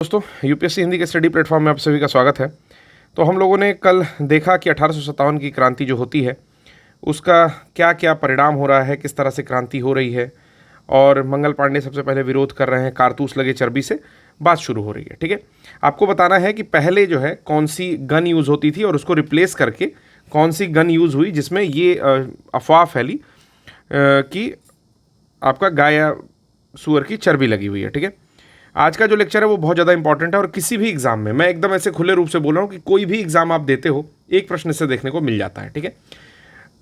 दोस्तों, यूपीएससी हिंदी के study platform में आप सभी का स्वागत है। तो हम लोगों ने कल देखा कि 1857 की क्रांति जो होती है उसका क्या क्या परिणाम हो रहा है, किस तरह से क्रांति हो रही है, और मंगल पांडे सबसे पहले विरोध कर रहे हैं, कारतूस लगे चर्बी से बात शुरू हो रही है। ठीक है, आपको बताना है कि पहले जो है कौन सी गन यूज़ होती थी और उसको रिप्लेस करके कौन सी गन यूज़ हुई जिसमें ये अफवाह फैली कि आपका गाय या सूअर की चर्बी लगी हुई है। ठीक है, आज का जो लेक्चर है वो बहुत ज़्यादा इंपॉर्टेंट है और किसी भी एग्जाम में, मैं एकदम ऐसे खुले रूप से बोल रहा हूँ कि कोई भी एग्जाम आप देते हो एक प्रश्न से देखने को मिल जाता है। ठीक है,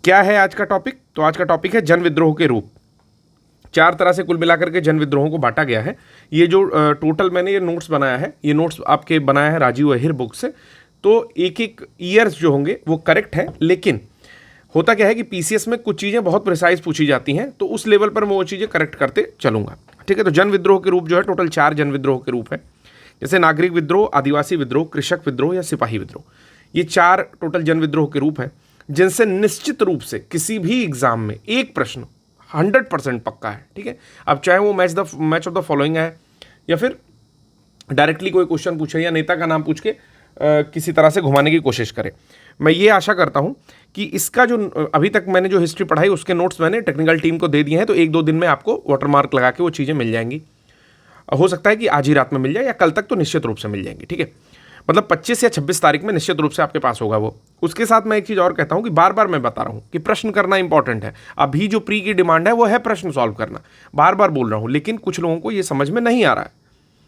क्या है आज का टॉपिक? तो आज का टॉपिक है जन विद्रोह के रूप। चार तरह से कुल मिलाकर के जन विद्रोहों को बांटा गया है। ये जो टोटल मैंने ये नोट्स बनाया है, ये नोट्स आपके बनाया है राजीव अहिर बुक से। तो एक एक ईयर्स जो होंगे वो करेक्ट है, लेकिन होता क्या है कि पीसीएस में कुछ चीज़ें बहुत प्रिसाइज पूछी जाती हैं, तो उस लेवल पर मैं वो चीज़ें करेक्ट करते चलूंगा। ठीक है, तो जन विद्रोह के रूप जो है टोटल 4 जन विद्रोह के रूप है, जैसे नागरिक विद्रोह, आदिवासी विद्रोह, कृषक विद्रोह या सिपाही विद्रोह। ये 4 टोटल जन विद्रोह के रूप है जिनसे निश्चित रूप से किसी भी एग्जाम में एक प्रश्न 100% पक्का है। ठीक है, अब चाहे वो मैच ऑफ द फॉलोइंग है या फिर डायरेक्टली कोई क्वेश्चन पूछे या नेता का नाम पूछ के किसी तरह से घुमाने की कोशिश करे। मैं ये आशा करता हूं कि इसका जो अभी तक मैंने जो हिस्ट्री पढ़ाई उसके नोट्स मैंने टेक्निकल टीम को दे दिए हैं, तो 1-2 दिन में आपको वाटरमार्क लगा के वो चीज़ें मिल जाएंगी। हो सकता है कि आज ही रात में मिल जाए या कल तक तो निश्चित रूप से मिल जाएंगी। ठीक है, मतलब 25 या 26 तारीख में निश्चित रूप से आपके पास होगा वो। उसके साथ मैं एक चीज़ और कहता हूं कि बार बार मैं बता रहा हूं कि प्रश्न करना इंपॉर्टेंट है। अभी जो प्री की डिमांड है वो है प्रश्न सॉल्व करना, बार बार बोल रहा हूं, लेकिन कुछ लोगों को ये समझ में नहीं आ रहा है।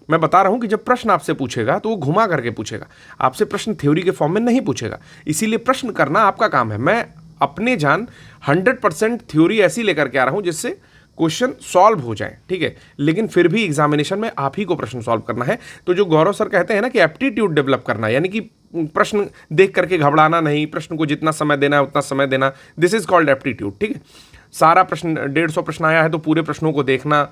मैं बता रहा हूं कि जब प्रश्न आपसे पूछेगा तो वो घुमा करके पूछेगा, आपसे प्रश्न थ्योरी के फॉर्म में नहीं पूछेगा। इसीलिए प्रश्न करना आपका काम है। मैं अपने जान 100% थ्योरी ऐसी लेकर के आ रहा हूं जिससे क्वेश्चन सॉल्व हो जाए। ठीक है, लेकिन फिर भी एग्जामिनेशन में आप ही को प्रश्न सॉल्व करना है। तो जो गौरव सर कहते हैं ना कि एप्टीट्यूड डेवलप करना, यानी कि प्रश्न देख करके घबराना नहीं, प्रश्न को जितना समय देना है उतना समय देना, दिस इज कॉल्ड एप्टीट्यूड। ठीक है, सारा प्रश्न 150 प्रश्न आया है तो पूरे प्रश्नों को देखना,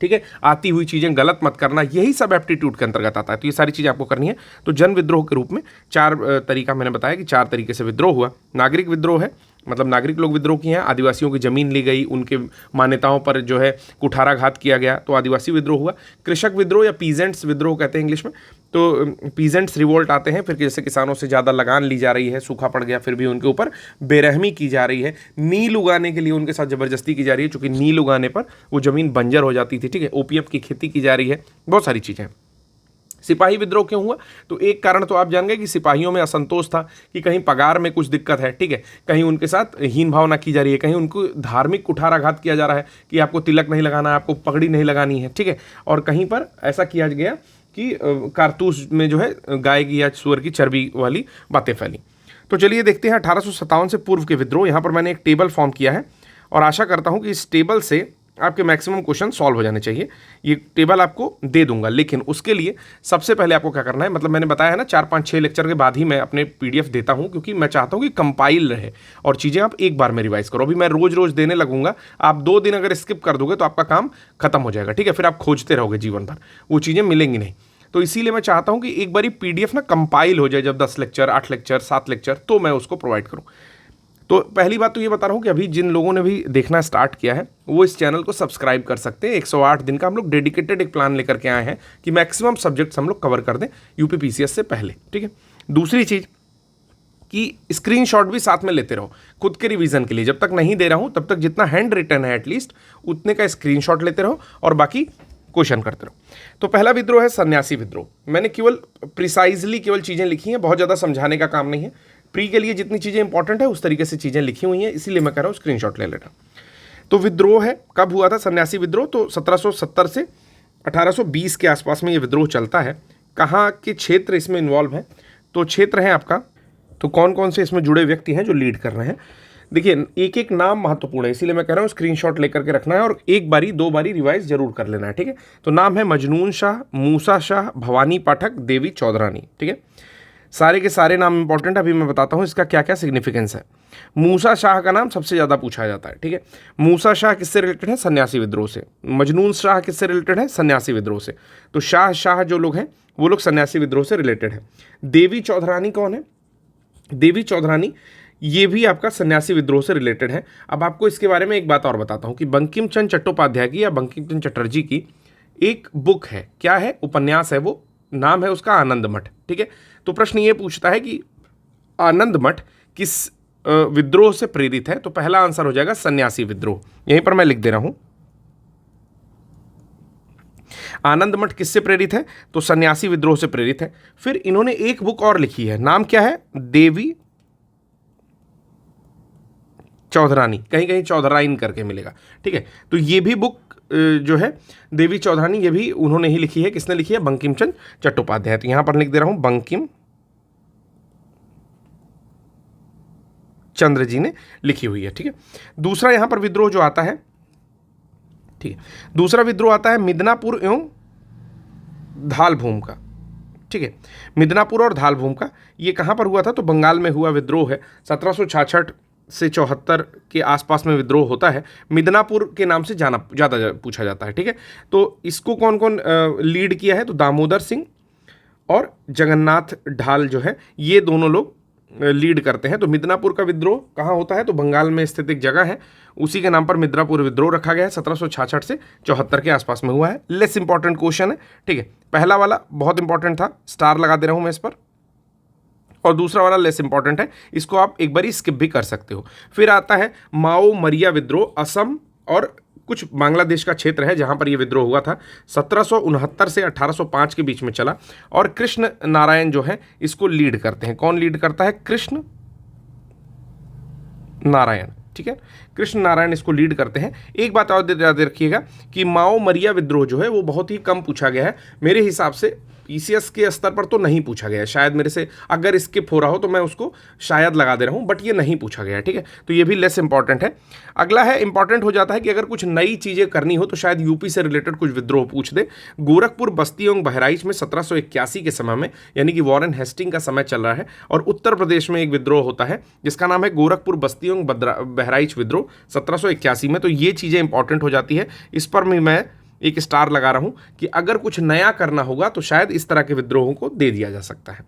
ठीक है, आती हुई चीज़ें गलत मत करना, यही सब एप्टीट्यूड के अंतर्गत आता है। तो ये सारी चीज़ें आपको करनी है। तो जन विद्रोह के रूप में 4 तरीका मैंने बताया कि 4 तरीके से विद्रोह हुआ। नागरिक विद्रोह है, मतलब नागरिक लोग विद्रोह किए हैं, आदिवासियों की ज़मीन ली गई, उनके मान्यताओं पर जो है कुठाराघात किया गया, तो आदिवासी विद्रोह हुआ। कृषक विद्रोह या पीजेंट्स विद्रोह कहते हैं इंग्लिश में, तो पीजेंट्स रिवोल्ट आते हैं, फिर जैसे किसानों से ज़्यादा लगान ली जा रही है, सूखा पड़ गया फिर भी उनके ऊपर बेरहमी की जा रही है, नील उगाने के लिए उनके साथ ज़बरदस्ती की जा रही है, चूँकि नील उगाने पर वो ज़मीन बंजर हो जाती थी। ठीक है, ओपीएम की खेती की जा रही है, बहुत सारी चीज़ें। सिपाही विद्रोह क्यों हुआ? तो एक कारण तो आप जान गए कि सिपाहियों में असंतोष था कि कहीं पगार में कुछ दिक्कत है। ठीक है, कहीं उनके साथ हीन भावना की जा रही है, कहीं उनको धार्मिक कुठाराघात किया जा रहा है कि आपको तिलक नहीं लगाना है, आपको पगड़ी नहीं लगानी है। ठीक है, और कहीं पर ऐसा किया गया कि कारतूस में जो है गाय की या सूअर की चर्बी वाली बातें फैली। तो चलिए देखते हैं 1857 से पूर्व के विद्रोह। यहाँ पर मैंने एक टेबल फॉर्म किया है और आशा करता हूँ कि इस टेबल से आपके मैक्सिमम क्वेश्चन सॉल्व हो जाने चाहिए। ये टेबल आपको दे दूंगा, लेकिन उसके लिए सबसे पहले आपको क्या करना है, मतलब मैंने बताया है ना 4-5-6 लेक्चर के बाद ही मैं अपने पीडीएफ देता हूं, क्योंकि मैं चाहता हूं कि कंपाइल रहे और चीज़ें आप एक बार में रिवाइज करो। अभी मैं रोज रोज देने लगूंगा, आप 2 दिन अगर स्किप कर दोगे तो आपका काम खत्म हो जाएगा। ठीक है, फिर आप खोजते रहोगे जीवन भर, वो चीज़ें मिलेंगी नहीं। तो इसीलिए मैं चाहता हूं कि एक बारी पीडीएफ ना कंपाइल हो जाए, जब 10 लेक्चर, 8 लेक्चर, 7 लेक्चर, तो मैं उसको प्रोवाइड करूं। तो पहली बात तो ये बता रहा हूँ कि अभी जिन लोगों ने भी देखना स्टार्ट किया है वो इस चैनल को सब्सक्राइब कर सकते हैं। 108 दिन का हम लोग डेडिकेटेड एक प्लान लेकर के आए हैं कि मैक्सिमम सब्जेक्ट्स हम लोग कवर कर दें यूपी पीसीएस से पहले। ठीक है, दूसरी चीज़ कि स्क्रीनशॉट भी साथ में लेते रहो खुद के रिवीजन के लिए। जब तक नहीं दे रहा हूँ तब तक जितना हैंड रिटन है एटलीस्ट उतने का स्क्रीनशॉट लेते रहो और बाकी क्वेश्चन करते रहो। तो पहला विद्रोह है सन्यासी विद्रोह। मैंने केवल प्रिसाइजली केवल चीज़ें लिखी हैं, बहुत ज़्यादा समझाने का काम नहीं है। प्री के लिए जितनी चीज़ें इंपॉर्टेंट है उस तरीके से चीज़ें लिखी हुई हैं, इसीलिए मैं कह रहा हूँ स्क्रीनशॉट ले लेना। तो विद्रोह है, कब हुआ था सन्यासी विद्रोह? तो 1770 से 1820 के आसपास में ये विद्रोह चलता है। कहाँ के क्षेत्र इसमें इन्वॉल्व है? तो क्षेत्र है आपका, तो कौन कौन से इसमें जुड़े व्यक्ति हैं जो लीड कर रहे हैं? देखिए, एक एक नाम महत्वपूर्ण है, इसीलिए मैं कह रहा हूँ स्क्रीनशॉट लेकर के रखना है और एक बारी 2 बारी रिवाइज जरूर कर लेना है। ठीक है, तो नाम है मजनून शाह, मूसा शाह, भवानी पाठक, देवी चौधरानी। ठीक है, सारे के सारे नाम इंपॉर्टेंट है। अभी मैं बताता हूँ इसका क्या क्या सिग्निफिकेंस है। मूसा शाह का नाम सबसे ज़्यादा पूछा जाता है। ठीक है, मूसा शाह किससे रिलेटेड है? सन्यासी विद्रोह से। मजनून शाह किससे रिलेटेड है? सन्यासी विद्रोह से। तो शाह जो लोग हैं वो लोग सन्यासी विद्रोह से रिलेटेड है। देवी चौधरानी कौन है? देवी चौधरानी ये भी आपका सन्यासी विद्रोह से रिलेटेड है। अब आपको इसके बारे में एक बात और बताता हूँ कि बंकिम चंद्र चट्टोपाध्याय की या बंकिम चंद्र चटर्जी की एक बुक है, क्या है, उपन्यास है, वो नाम है उसका आनंद मठ। ठीक है, तो प्रश्न ये पूछता है कि आनंद मठ किस विद्रोह से प्रेरित है, तो पहला आंसर हो जाएगा सन्यासी विद्रोह। यहीं पर मैं लिख दे रहा हूं, आनंद मठ किससे प्रेरित है, तो सन्यासी विद्रोह से प्रेरित है। फिर इन्होंने एक बुक और लिखी है, नाम क्या है, देवी चौधरानी, कहीं कहीं चौधराइन करके मिलेगा। ठीक है, तो ये भी बुक जो है देवी चौधरानी, ये भी उन्होंने ही लिखी है। किसने लिखी है, बंकिम चंद्र चट्टोपाध्याय। तो यहां पर लिख दे रहा हूं, बंकिम चंद्र जी ने लिखी हुई है। ठीक है, दूसरा यहां पर विद्रोह जो आता है, ठीक है, दूसरा विद्रोह आता है मिदनापुर एवं धालभूम का। ठीक है, मिदनापुर और धालभूम का, ये कहां पर हुआ था, तो बंगाल में हुआ विद्रोह है। 1766 से 74 के आसपास में विद्रोह होता है। मिदनापुर के नाम से ज़्यादा पूछा जाता है। ठीक है, तो इसको कौन कौन लीड किया है, तो दामोदर सिंह और जगन्नाथ ढाल जो है, ये दोनों लोग लीड करते हैं। तो मिदनापुर का विद्रोह कहाँ होता है, तो बंगाल में स्थित एक जगह है, उसी के नाम पर मिदनापुर विद्रोह रखा गया है। 1766 से 74 के आसपास में हुआ है। लेस इंपॉर्टेंट क्वेश्चन है। ठीक है, पहला वाला बहुत इंपॉर्टेंट था, स्टार लगा दे रहा हूं मैं इस पर, और दूसरा वाला लेस इंपॉर्टेंट है, इसको आप एक बार स्किप भी कर सकते हो। फिर आता है माओ मरिया विद्रोह, असम और कुछ बांग्लादेश का क्षेत्र है जहां पर यह विद्रोह हुआ था। 1769 से 1805 के बीच में चला, और कृष्ण नारायण जो है इसको लीड करते हैं। कौन लीड करता है, कृष्ण नारायण। ठीक है, कृष्ण नारायण इसको लीड करते हैं। एक बात और याद रखिएगा कि माओ मरिया विद्रोह जो है वो बहुत ही कम पूछा गया है, मेरे हिसाब से पीसीएस के स्तर पर तो नहीं पूछा गया है। शायद मेरे से अगर स्किप हो रहा हो तो मैं उसको शायद लगा दे रहा हूं, बट ये नहीं पूछा गया है। ठीक है, तो ये भी लेस इंपॉर्टेंट है। अगला है, इंपॉर्टेंट हो जाता है कि अगर कुछ नई चीज़ें करनी हो तो शायद यूपी से रिलेटेड कुछ विद्रोह पूछ दे। गोरखपुर, बस्ती एवं बहराइच में 1781 के समय में, यानी कि वॉरेन हेस्टिंग का समय चल रहा है, और उत्तर प्रदेश में एक विद्रोह होता है जिसका नाम है गोरखपुर, बस्ती एवं बहराइच विद्रोह 1781 में। तो ये चीज़ें इंपॉर्टेंट हो जाती है, इस पर भी मैं एक स्टार लगा रहा हूं कि अगर कुछ नया करना होगा तो शायद इस तरह के विद्रोहों को दे दिया जा सकता है।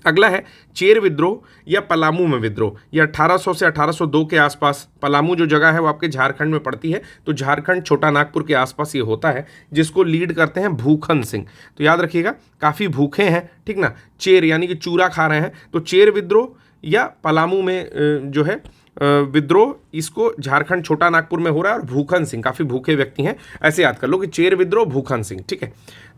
अगला है चेर विद्रोह या पलामू में विद्रोह। यह 1800 से 1802 के आसपास, पलामू जो जगह है वो आपके झारखंड में पड़ती है, तो झारखंड छोटा नागपुर के आसपास ये होता है, जिसको लीड करते हैं भूखन सिंह। तो याद रखिएगा, काफ़ी भूखे हैं, ठीक ना, चेर यानी कि चूरा खा रहे हैं, तो चेर विद्रोह या पलामू में जो है विद्रोह, इसको झारखंड छोटा नागपुर में हो रहा है, और भूखन सिंह काफ़ी भूखे व्यक्ति हैं, ऐसे याद कर लो कि चेर विद्रोह भूखन सिंह। ठीक है,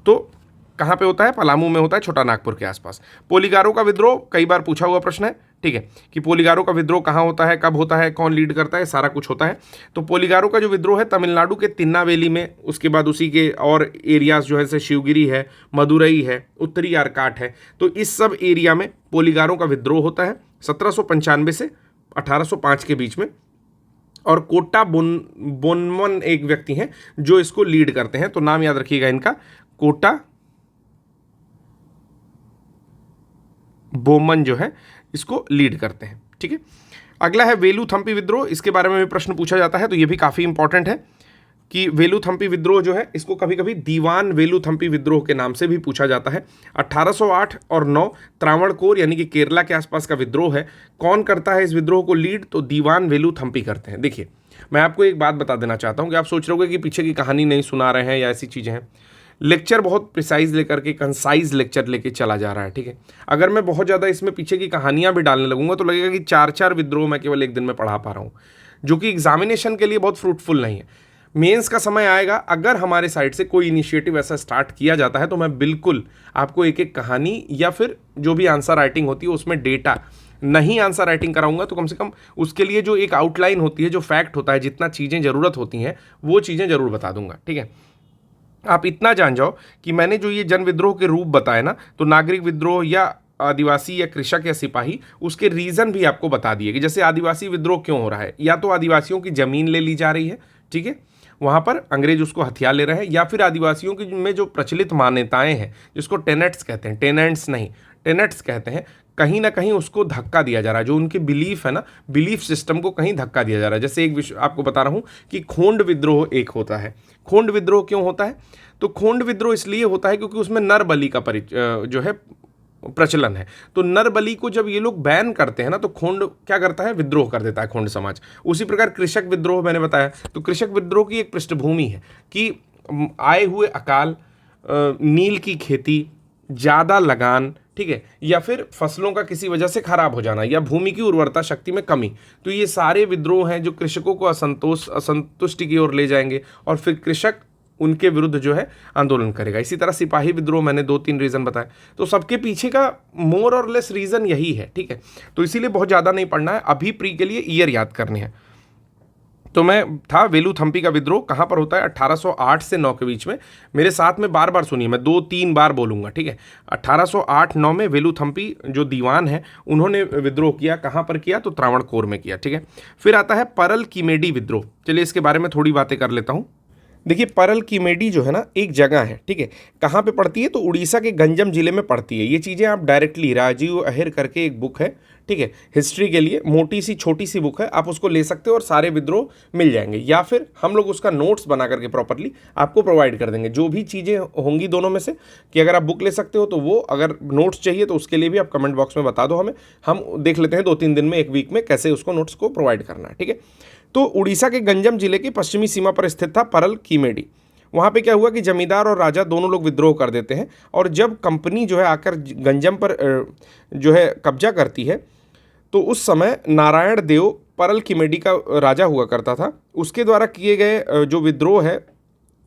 तो कहाँ पे होता है, पलामू में होता है, छोटा नागपुर के आसपास। पोलीगारों का विद्रोह कई बार पूछा हुआ प्रश्न है। ठीक है, कि पोलीगारों का विद्रोह कहाँ होता है, कब होता है, कौन लीड करता है, सारा कुछ होता है। तो पोलीगारों का जो विद्रोह है तमिलनाडु के तिन्नावेली में, उसके बाद उसी के और एरियाज जो है जैसे शिवगिरी है, मदुरई है, उत्तरी आरकाट है, तो इस सब एरिया में पोलीगारों का विद्रोह होता है 1795 से 1805 के बीच में। और कोटा बोनमन एक व्यक्ति हैं जो इसको लीड करते हैं, तो नाम याद रखिएगा इनका, कोटा बोमन जो है इसको लीड करते हैं। ठीक है, अगला है वेलुथम्पी विद्रोह, इसके बारे में भी प्रश्न पूछा जाता है, तो ये भी काफ़ी इंपॉर्टेंट है कि वेलुथम्पी विद्रोह जो है इसको कभी कभी दीवान वेलुथम्पी विद्रोह के नाम से भी पूछा जाता है। 1808 और 9 त्रावणकोर यानी कि केरला के आसपास का विद्रोह है। कौन करता है इस विद्रोह को लीड, तो दीवान वेलुथम्पी करते हैं। देखिए, मैं आपको एक बात बता देना चाहता हूँ कि आप सोच रहे होगे कि पीछे की कहानी नहीं सुना रहे हैं या ऐसी चीज़ें हैं। लेक्चर बहुत प्रिसाइज लेकर के, कंसाइज लेक्चर लेके चला जा रहा है। ठीक है, अगर मैं बहुत ज़्यादा इसमें पीछे की कहानियाँ भी डालने लगूंगा तो लगेगा कि 4-4 विद्रोह मैं केवल एक दिन में पढ़ा पा रहा हूँ, जो कि एग्जामिनेशन के लिए बहुत फ्रूटफुल नहीं है। मेंस का समय आएगा, अगर हमारे साइड से कोई इनिशिएटिव ऐसा स्टार्ट किया जाता है तो मैं बिल्कुल आपको एक एक कहानी या फिर जो भी आंसर राइटिंग होती है उसमें डेटा, नहीं आंसर राइटिंग कराऊंगा तो कम से कम उसके लिए जो एक आउटलाइन होती है, जो फैक्ट होता है, जितना चीज़ें ज़रूरत होती हैं वो चीज़ें ज़रूर बता दूंगा। ठीक है, आप इतना जान जाओ कि मैंने जो ये जन विद्रोह के रूप बताए ना, तो नागरिक विद्रोह या आदिवासी या कृषक या सिपाही, उसके रीज़न भी आपको बता दिए कि जैसे आदिवासी विद्रोह क्यों हो रहा है, या तो आदिवासियों की ज़मीन ले ली जा रही है, ठीक है, वहाँ पर अंग्रेज उसको हथियार ले रहे हैं, या फिर आदिवासियों की में जो प्रचलित मान्यताएं हैं जिसको टेनेट्स कहते हैं, टेनेंट्स नहीं टेनेट्स कहते हैं, कहीं ना कहीं उसको धक्का दिया जा रहा है। जो उनके बिलीफ है ना, बिलीफ सिस्टम को कहीं धक्का दिया जा रहा है। जैसे एक विषय आपको बता रहा हूँ कि खोंड विद्रोह एक होता है। खोंड विद्रोह क्यों होता है, तो खोंड विद्रोह इसलिए होता है क्योंकि उसमें नर बलि का जो है प्रचलन है। तो नर बलि को जब ये लोग बैन करते हैं ना, तो खोंड क्या करता है, विद्रोह कर देता है खोंड समाज। उसी प्रकार कृषक विद्रोह मैंने बताया, तो कृषक विद्रोह की एक पृष्ठभूमि है कि आए हुए अकाल, नील की खेती, ज़्यादा लगान, ठीक है, या फिर फसलों का किसी वजह से खराब हो जाना, या भूमि की उर्वरता शक्ति में कमी। तो ये सारे विद्रोह हैं जो कृषकों को असंतुष्टि की ओर ले जाएंगे, और फिर कृषक उनके विरुद्ध जो है आंदोलन करेगा। इसी तरह सिपाही विद्रोह, मैंने 2-3 रीज़न बताए, तो सबके पीछे का मोर और लेस रीज़न यही है, ठीक है। तो इसीलिए बहुत ज़्यादा नहीं पढ़ना है, अभी प्री के लिए ईयर याद करने हैं। तो मैं था वेलुथम्पी का विद्रोह कहाँ पर होता है, 1808 से 9 के बीच में। मेरे साथ में बार बार सुनिए, मैं 2-3 बार बोलूँगा, ठीक है। 1808-9 में वेलुथम्पी जो दीवान है, उन्होंने विद्रोह किया। कहाँ पर किया, तो त्रावणकोर में किया, ठीक है। फिर आता है परल कीमेडी विद्रोह। चलिए इसके बारे में थोड़ी बातें कर लेता हूँ। देखिए, परल कीमेडी जो है ना, एक जगह है, ठीक है। कहाँ पे पड़ती है, तो उड़ीसा के गंजम जिले में पड़ती है। ये चीज़ें आप डायरेक्टली, राजीव अहिर करके एक बुक है, ठीक है, हिस्ट्री के लिए मोटी सी छोटी सी बुक है, आप उसको ले सकते हो और सारे विद्रोह मिल जाएंगे, या फिर हम लोग उसका नोट्स बना करके प्रॉपरली आपको प्रोवाइड कर देंगे। जो भी चीज़ें होंगी दोनों में से, कि अगर आप बुक ले सकते हो तो वो, अगर नोट्स चाहिए तो उसके लिए भी आप कमेंट बॉक्स में बता दो हमें, हम देख लेते हैं 2-3 दिन में, 1 वीक में कैसे उसको नोट्स को प्रोवाइड करना है, ठीक है। तो उड़ीसा के गंजम जिले की पश्चिमी सीमा पर स्थित था परल कीमेडी। वहाँ पे क्या हुआ कि जमींदार और राजा दोनों लोग विद्रोह कर देते हैं, और जब कंपनी जो है आकर गंजम पर जो है कब्जा करती है, तो उस समय नारायण देव परल कीमेडी का राजा हुआ करता था। उसके द्वारा किए गए जो विद्रोह है,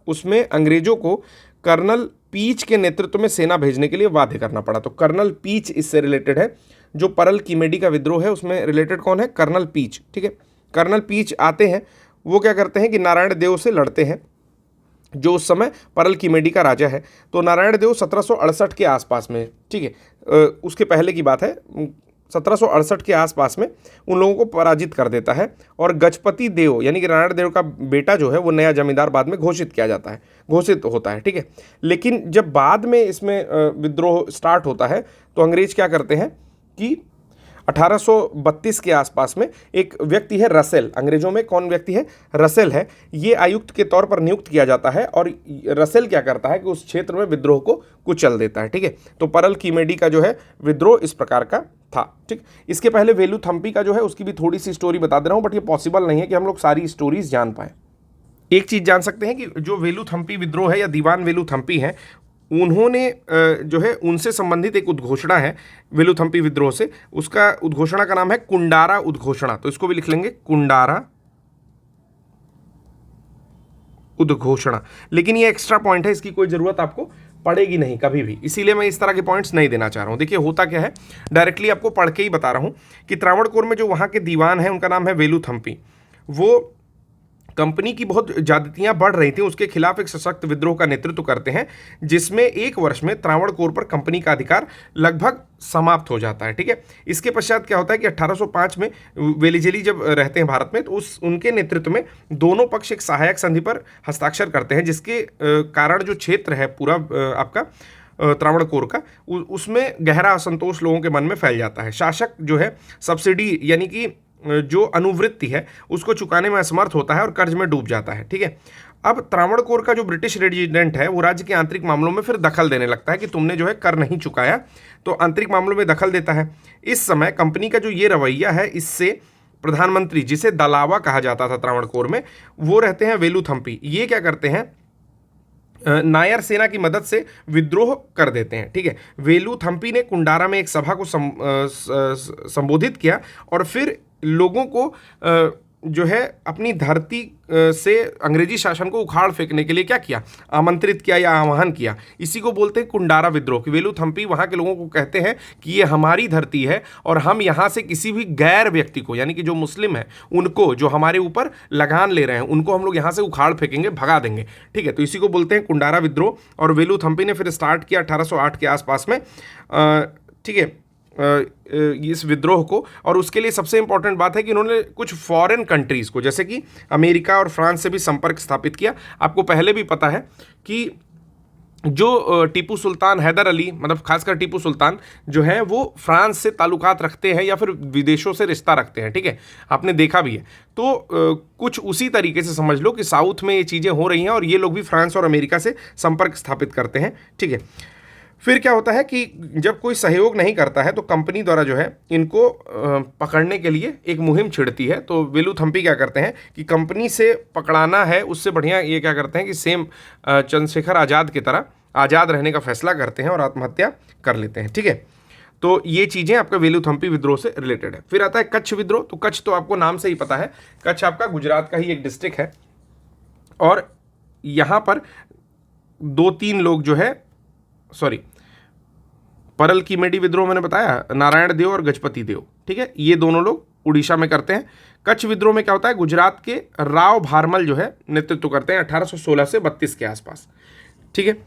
उसमें अंग्रेजों को कर्नल पीच के नेतृत्व में सेना भेजने के लिए बाध्य करना पड़ा। तो कर्नल पीच इससे रिलेटेड है। जो परल कीमेडी का विद्रोह है उसमें रिलेटेड कौन है, कर्नल पीच, ठीक है। कर्नल पीच आते हैं, वो क्या करते हैं कि नारायण देव से लड़ते हैं, जो उस समय परल कीमेडी का राजा है। तो नारायण देव 1768 के आसपास में, ठीक है, उसके पहले की बात है, 1768 के आसपास में उन लोगों को पराजित कर देता है, और गजपति देव यानी कि नारायण देव का बेटा जो है वो नया जमींदार बाद में घोषित होता है, ठीक है। लेकिन जब बाद में इसमें विद्रोह स्टार्ट होता है, तो अंग्रेज क्या करते हैं कि 1832 के आसपास में एक व्यक्ति है रसेल, अंग्रेजों में कौन व्यक्ति है, रसेल है, ये आयुक्त के तौर पर नियुक्त किया जाता है, और रसेल क्या करता है कि उस क्षेत्र में विद्रोह को कुचल देता है, ठीक है। तो परल कीमेडी का जो है विद्रोह इस प्रकार का था, ठीक। इसके पहले वेलुथम्पी का जो है उसकी भी थोड़ी सी स्टोरी बता दे रहा हूँ, बट ये पॉसिबल नहीं है कि हम लोग सारी स्टोरीज जान पाए। एक चीज़ जान सकते हैं कि जो वेलुथम्पी विद्रोह है या दीवान वेलुथम्पी है, उन्होंने जो है उनसे संबंधित एक उद्घोषणा है वेलुथम्पी विद्रोह से, उसका उद्घोषणा का नाम है कुंडारा उद्घोषणा। तो इसको भी लिख लेंगे, कुंडारा उद्घोषणा। लेकिन ये एक्स्ट्रा पॉइंट है, इसकी कोई ज़रूरत आपको पड़ेगी नहीं कभी भी, इसीलिए मैं इस तरह के पॉइंट्स नहीं देना चाह रहा हूँ। देखिए होता क्या है, डायरेक्टली आपको पढ़ के ही बता रहा हूँ कि त्रावणकोर में जो वहाँ के दीवान हैं उनका नाम है वेलुथम्पी। वो कंपनी की बहुत ज्यादतियां बढ़ रही थी, उसके खिलाफ एक सशक्त विद्रोह का नेतृत्व करते हैं, जिसमें 1 वर्ष में त्रावणकोर पर कंपनी का अधिकार लगभग समाप्त हो जाता है, ठीक है। इसके पश्चात क्या होता है कि 1805 में वेलिजेली जब रहते हैं भारत में, तो उनके नेतृत्व में दोनों पक्ष एक सहायक संधि पर हस्ताक्षर करते हैं, जिसके कारण जो क्षेत्र है पूरा आपका त्रावणकोर का, उसमें गहरा असंतोष लोगों के मन में फैल जाता है। शासक जो है सब्सिडी यानी कि जो अनुवृत्ति है उसको चुकाने में असमर्थ होता है और कर्ज में डूब जाता है, ठीक है। अब त्रावणकोर का जो ब्रिटिश रेजिडेंट है वो राज्य के आंतरिक मामलों में फिर दखल देने लगता है कि तुमने जो है कर नहीं चुकाया, तो आंतरिक मामलों में दखल देता है। इस समय कंपनी का जो ये रवैया है, इससे प्रधानमंत्री, जिसे दलावा कहा जाता था त्रावणकोर में, वो रहते हैं वेलुथम्पी। ये क्या करते हैं, नायर सेना की मदद से विद्रोह कर देते हैं, ठीक है। वेलुथम्पी ने कुंडारा में एक सभा को संबोधित किया, और फिर लोगों को जो है अपनी धरती से अंग्रेजी शासन को उखाड़ फेंकने के लिए क्या किया, आमंत्रित किया या आह्वान किया। इसी को बोलते हैं कुंडारा विद्रोह। कि वेलुथम्पी वहाँ के लोगों को कहते हैं कि ये हमारी धरती है, और हम यहाँ से किसी भी गैर व्यक्ति को, यानी कि जो मुस्लिम है उनको, जो हमारे ऊपर लगान ले रहे हैं, उनको हम लोग यहाँ से उखाड़ फेंकेंगे, भगा देंगे, ठीक है। तो इसी को बोलते हैं कुंडारा विद्रोह। और वेलुथम्पी ने फिर स्टार्ट किया 1808 के आसपास में, ठीक है, इस विद्रोह को। और उसके लिए सबसे इंपॉर्टेंट बात है कि उन्होंने कुछ फॉरेन कंट्रीज़ को, जैसे कि अमेरिका और फ्रांस से भी संपर्क स्थापित किया। आपको पहले भी पता है कि जो टीपू सुल्तान हैदर अली, मतलब खासकर टीपू सुल्तान जो है, वो फ्रांस से ताल्लुकात रखते हैं या फिर विदेशों से रिश्ता रखते हैं, ठीक है, आपने देखा भी है। तो कुछ उसी तरीके से समझ लो कि साउथ में ये चीज़ें हो रही हैं, और ये लोग भी फ्रांस और अमेरिका से संपर्क स्थापित करते हैं, ठीक है। फिर क्या होता है कि जब कोई सहयोग नहीं करता है तो कंपनी द्वारा जो है इनको पकड़ने के लिए एक मुहिम छिड़ती है। तो वेलुथम्पी क्या करते हैं कि कंपनी से पकड़ाना है, उससे बढ़िया ये क्या करते हैं कि सेम चंद्रशेखर आज़ाद की तरह आज़ाद रहने का फैसला करते हैं और आत्महत्या कर लेते हैं। ठीक है, तो ये चीज़ें आपका वेलुथम्पी विद्रोह से रिलेटेड है। फिर आता है कच्छ विद्रोह। तो कच्छ तो आपको नाम से ही पता है, कच्छ आपका गुजरात का ही एक डिस्ट्रिक्ट है और यहाँ पर 2-3 लोग जो है, सॉरी, परल कीमेडी विद्रोह मैंने बताया, नारायण देव और गजपति देव, ठीक है, ये दोनों लोग उड़ीसा में करते हैं। कच्छ विद्रोह में क्या होता है, गुजरात के राव भारमल जो है नेतृत्व करते हैं 1816 से 32 के आसपास। ठीक है,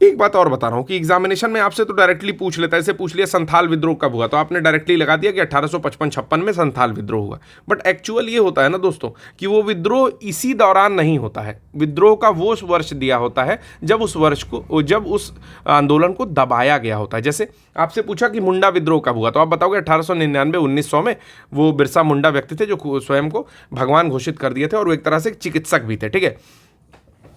एक बात और बता रहा हूं कि एग्जामिनेशन में आपसे तो डायरेक्टली पूछ लेता है, ऐसे पूछ लिया संथाल विद्रोह कब हुआ, तो आपने डायरेक्टली लगा दिया कि 1855-56 में संथाल विद्रोह हुआ। बट एक्चुअल ये होता है ना दोस्तों कि वो विद्रोह इसी दौरान नहीं होता है। विद्रोह का वो वर्ष दिया होता है जब उस आंदोलन को दबाया गया होता है। जैसे आपसे पूछा कि मुंडा विद्रोह कब हुआ, तो आप बताओगे 1899-1900 में। वो बिरसा मुंडा व्यक्ति थे जो स्वयं को भगवान घोषित कर दिए थे और वो एक तरह से चिकित्सक भी थे। ठीक है,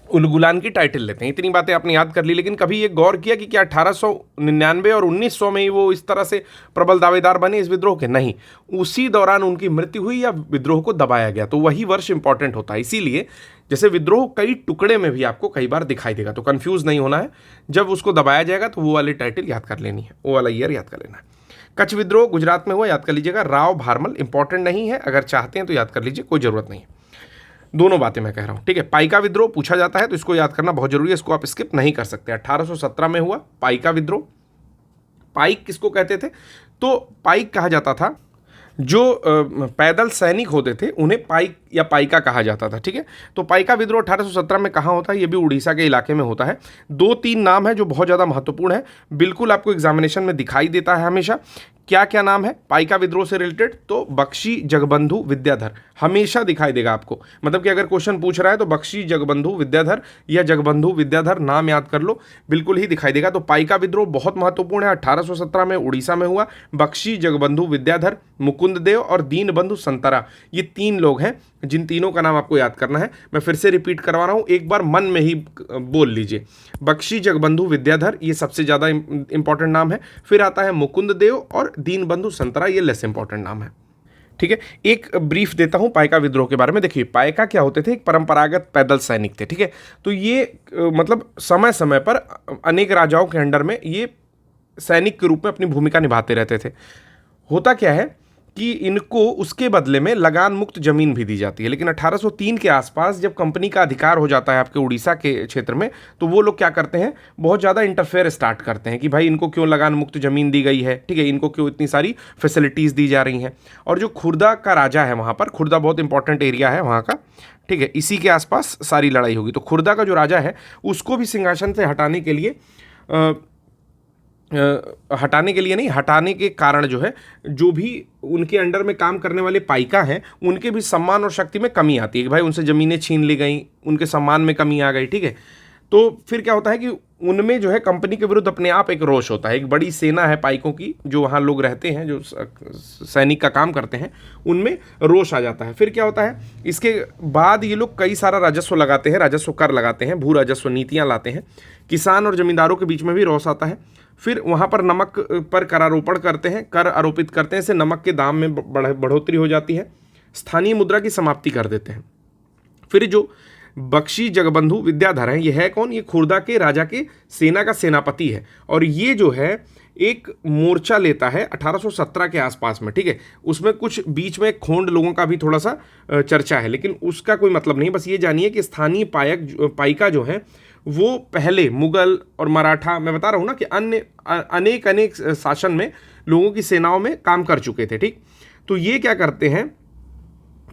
उलगुलान की टाइटल लेते हैं। इतनी बातें आपने याद कर ली, लेकिन कभी ये गौर किया कि क्या 1899 और 1900 में ही वो इस तरह से प्रबल दावेदार बने इस विद्रोह के? नहीं, उसी दौरान उनकी मृत्यु हुई या विद्रोह को दबाया गया, तो वही वर्ष इंपॉर्टेंट होता है। इसीलिए जैसे विद्रोह कई टुकड़े में भी आपको कई बार दिखाई देगा, तो कंफ्यूज नहीं होना है। जब उसको दबाया जाएगा तो वो वाली टाइटल याद कर लेनी है, वो वाला ईयर याद कर लेना है। कच्छ विद्रोह गुजरात में हुआ, याद कर लीजिएगा। राव भारमल इंपॉर्टेंट नहीं है, अगर चाहते हैं तो याद कर लीजिए, कोई जरूरत नहीं है। दोनों बातें मैं कह रहा हूं। ठीक है, पाइका विद्रोह पूछा जाता है तो इसको याद करना बहुत जरूरी है, इसको आप स्किप नहीं कर सकते। 1817 में हुआ पाइका विद्रोह। पाइक किसको कहते थे? तो पाइक कहा जाता था जो पैदल सैनिक होते थे, उन्हें पाइक या पाइका कहा जाता था। ठीक है, तो पाइका विद्रोह 1817 में कहाँ होता है? ये भी उड़ीसा के इलाके में होता है। 2-3 नाम है जो बहुत ज़्यादा महत्वपूर्ण है, बिल्कुल आपको एग्जामिनेशन में दिखाई देता है हमेशा। क्या क्या नाम है पाइका विद्रोह से रिलेटेड? तो बख्शी, जगबंधु, विद्याधर, हमेशा दिखाई देगा आपको। मतलब कि अगर क्वेश्चन पूछ रहा है तो बख्शी, जगबंधु, विद्याधर या जगबंधु, विद्याधर नाम याद कर लो, बिल्कुल ही दिखाई देगा। तो पाइका विद्रोह बहुत महत्वपूर्ण है, 1817 में उड़ीसा में हुआ। बख्शी, जगबंधु, विद्याधर, मुकुंद देव और दीनबंधु संतरा, ये 3 लोग हैं जिन तीनों का नाम आपको याद करना है। मैं फिर से रिपीट करवा रहा हूं, एक बार मन में ही बोल लीजिए। बख्शी, जगबंधु, विद्याधर, ये सबसे ज़्यादा इंपॉर्टेंट नाम है। फिर आता है मुकुंद देव और दीनबंधु संतरा, ये लेस इंपॉर्टेंट नाम है। ठीक है, एक ब्रीफ देता हूं पाइका विद्रोह के बारे में। देखिए, पाइका क्या होते थे? एक परंपरागत पैदल सैनिक थे। ठीक है, तो ये मतलब समय समय पर अनेक राजाओं के अंडर में ये सैनिक के रूप में अपनी भूमिका निभाते रहते थे। होता क्या है कि इनको उसके बदले में लगान मुक्त जमीन भी दी जाती है। लेकिन 1803 के आसपास जब कंपनी का अधिकार हो जाता है आपके उड़ीसा के क्षेत्र में, तो वो लोग क्या करते हैं, बहुत ज़्यादा इंटरफेयर स्टार्ट करते हैं कि भाई इनको क्यों लगान मुक्त ज़मीन दी गई है, ठीक है, इनको क्यों इतनी सारी फैसिलिटीज़ दी जा रही हैं। और जो खुर्दा का राजा है वहाँ पर, खुर्दा बहुत इंपॉर्टेंट एरिया है वहाँ का, ठीक है, इसी के आसपास सारी लड़ाई होगी। तो खुर्दा का जो राजा है उसको भी सिंहासन से हटाने के लिए हटाने के कारण जो है, जो भी उनके अंडर में काम करने वाले पाइका हैं उनके भी सम्मान और शक्ति में कमी आती है कि भाई उनसे ज़मीनें छीन ली गई, उनके सम्मान में कमी आ गई। ठीक है, तो फिर क्या होता है कि उनमें जो है कंपनी के विरुद्ध अपने आप एक रोष होता है। एक बड़ी सेना है पाइकों की, जो वहाँ लोग रहते हैं, जो सैनिक का काम करते हैं, उनमें रोष आ जाता है। फिर क्या होता है, इसके बाद ये लोग कई सारा राजस्व लगाते हैं, राजस्व कर लगाते हैं, भू राजस्व नीतियाँ लाते हैं। किसान और जमींदारों के बीच में भी रोष आता है। फिर वहाँ पर नमक पर करारोपण करते हैं, कर आरोपित करते हैं, इससे नमक के दाम में बढ़ोतरी हो जाती है। स्थानीय मुद्रा की समाप्ति कर देते हैं। फिर जो बख्शी, जगबंधु, विद्याधर हैं, ये है कौन? ये खुर्दा के राजा के सेना का सेनापति है। और ये जो है एक मोर्चा लेता है 1817 के आसपास में। ठीक है, उसमें कुछ बीच में खोंड लोगों का भी थोड़ा सा चर्चा है, लेकिन उसका कोई मतलब नहीं। बस ये जानिए कि स्थानीय पाइका जो है वो पहले मुगल और मराठा, मैं बता रहा हूँ ना कि अन्य अनेक शासन में लोगों की सेनाओं में काम कर चुके थे। ठीक, तो ये क्या करते हैं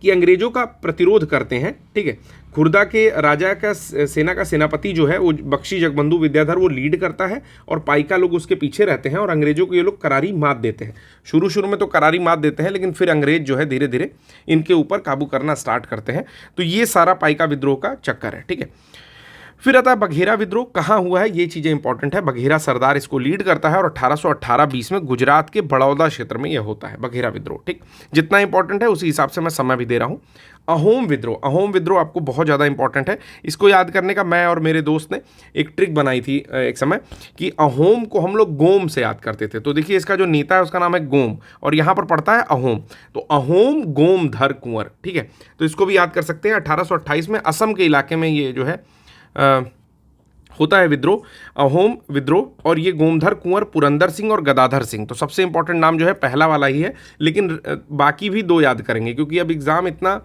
कि अंग्रेजों का प्रतिरोध करते हैं। ठीक है, खुर्दा के राजा का सेना का सेनापति जो है वो बख्शी, जगबंधु, विद्याधर, वो लीड करता है और पाइका लोग उसके पीछे रहते हैं और अंग्रेजों को ये लोग करारी मात देते हैं। शुरू में तो करारी मात देते हैं, लेकिन फिर अंग्रेज जो है धीरे धीरे इनके ऊपर काबू करना स्टार्ट करते हैं। तो ये सारा पाइका विद्रोह का चक्कर है। ठीक है, फिर आता है बघेरा विद्रोह, कहाँ हुआ है, ये चीज़ें इंपॉर्टेंट है। बघेरा सरदार इसको लीड करता है और 1818-20 में गुजरात के बड़ौदा क्षेत्र में यह होता है बघेरा विद्रोह। ठीक, जितना इंपॉर्टेंट है उसी हिसाब से मैं समय भी दे रहा हूँ। अहोम विद्रोह, अहोम विद्रोह आपको बहुत ज़्यादा इंपॉर्टेंट है। इसको याद करने का मैं और मेरे दोस्त ने एक ट्रिक बनाई थी एक समय कि अहोम को हम लोग गोम से याद करते थे। तो देखिए इसका जो नेता है उसका नाम है गोम और यहाँ पर पड़ता है अहोम, तो अहोम गोमधर कुंवर। ठीक है, तो इसको भी याद कर सकते हैं। 1828 में असम के इलाके में ये जो है होता है विद्रोह, अहोम विद्रोह। और ये गोमधर कुंवर, पुरंदर सिंह और गदाधर सिंह। तो सबसे इंपॉर्टेंट नाम जो है पहला वाला ही है, लेकिन बाकी भी दो याद करेंगे क्योंकि अब एग्ज़ाम इतना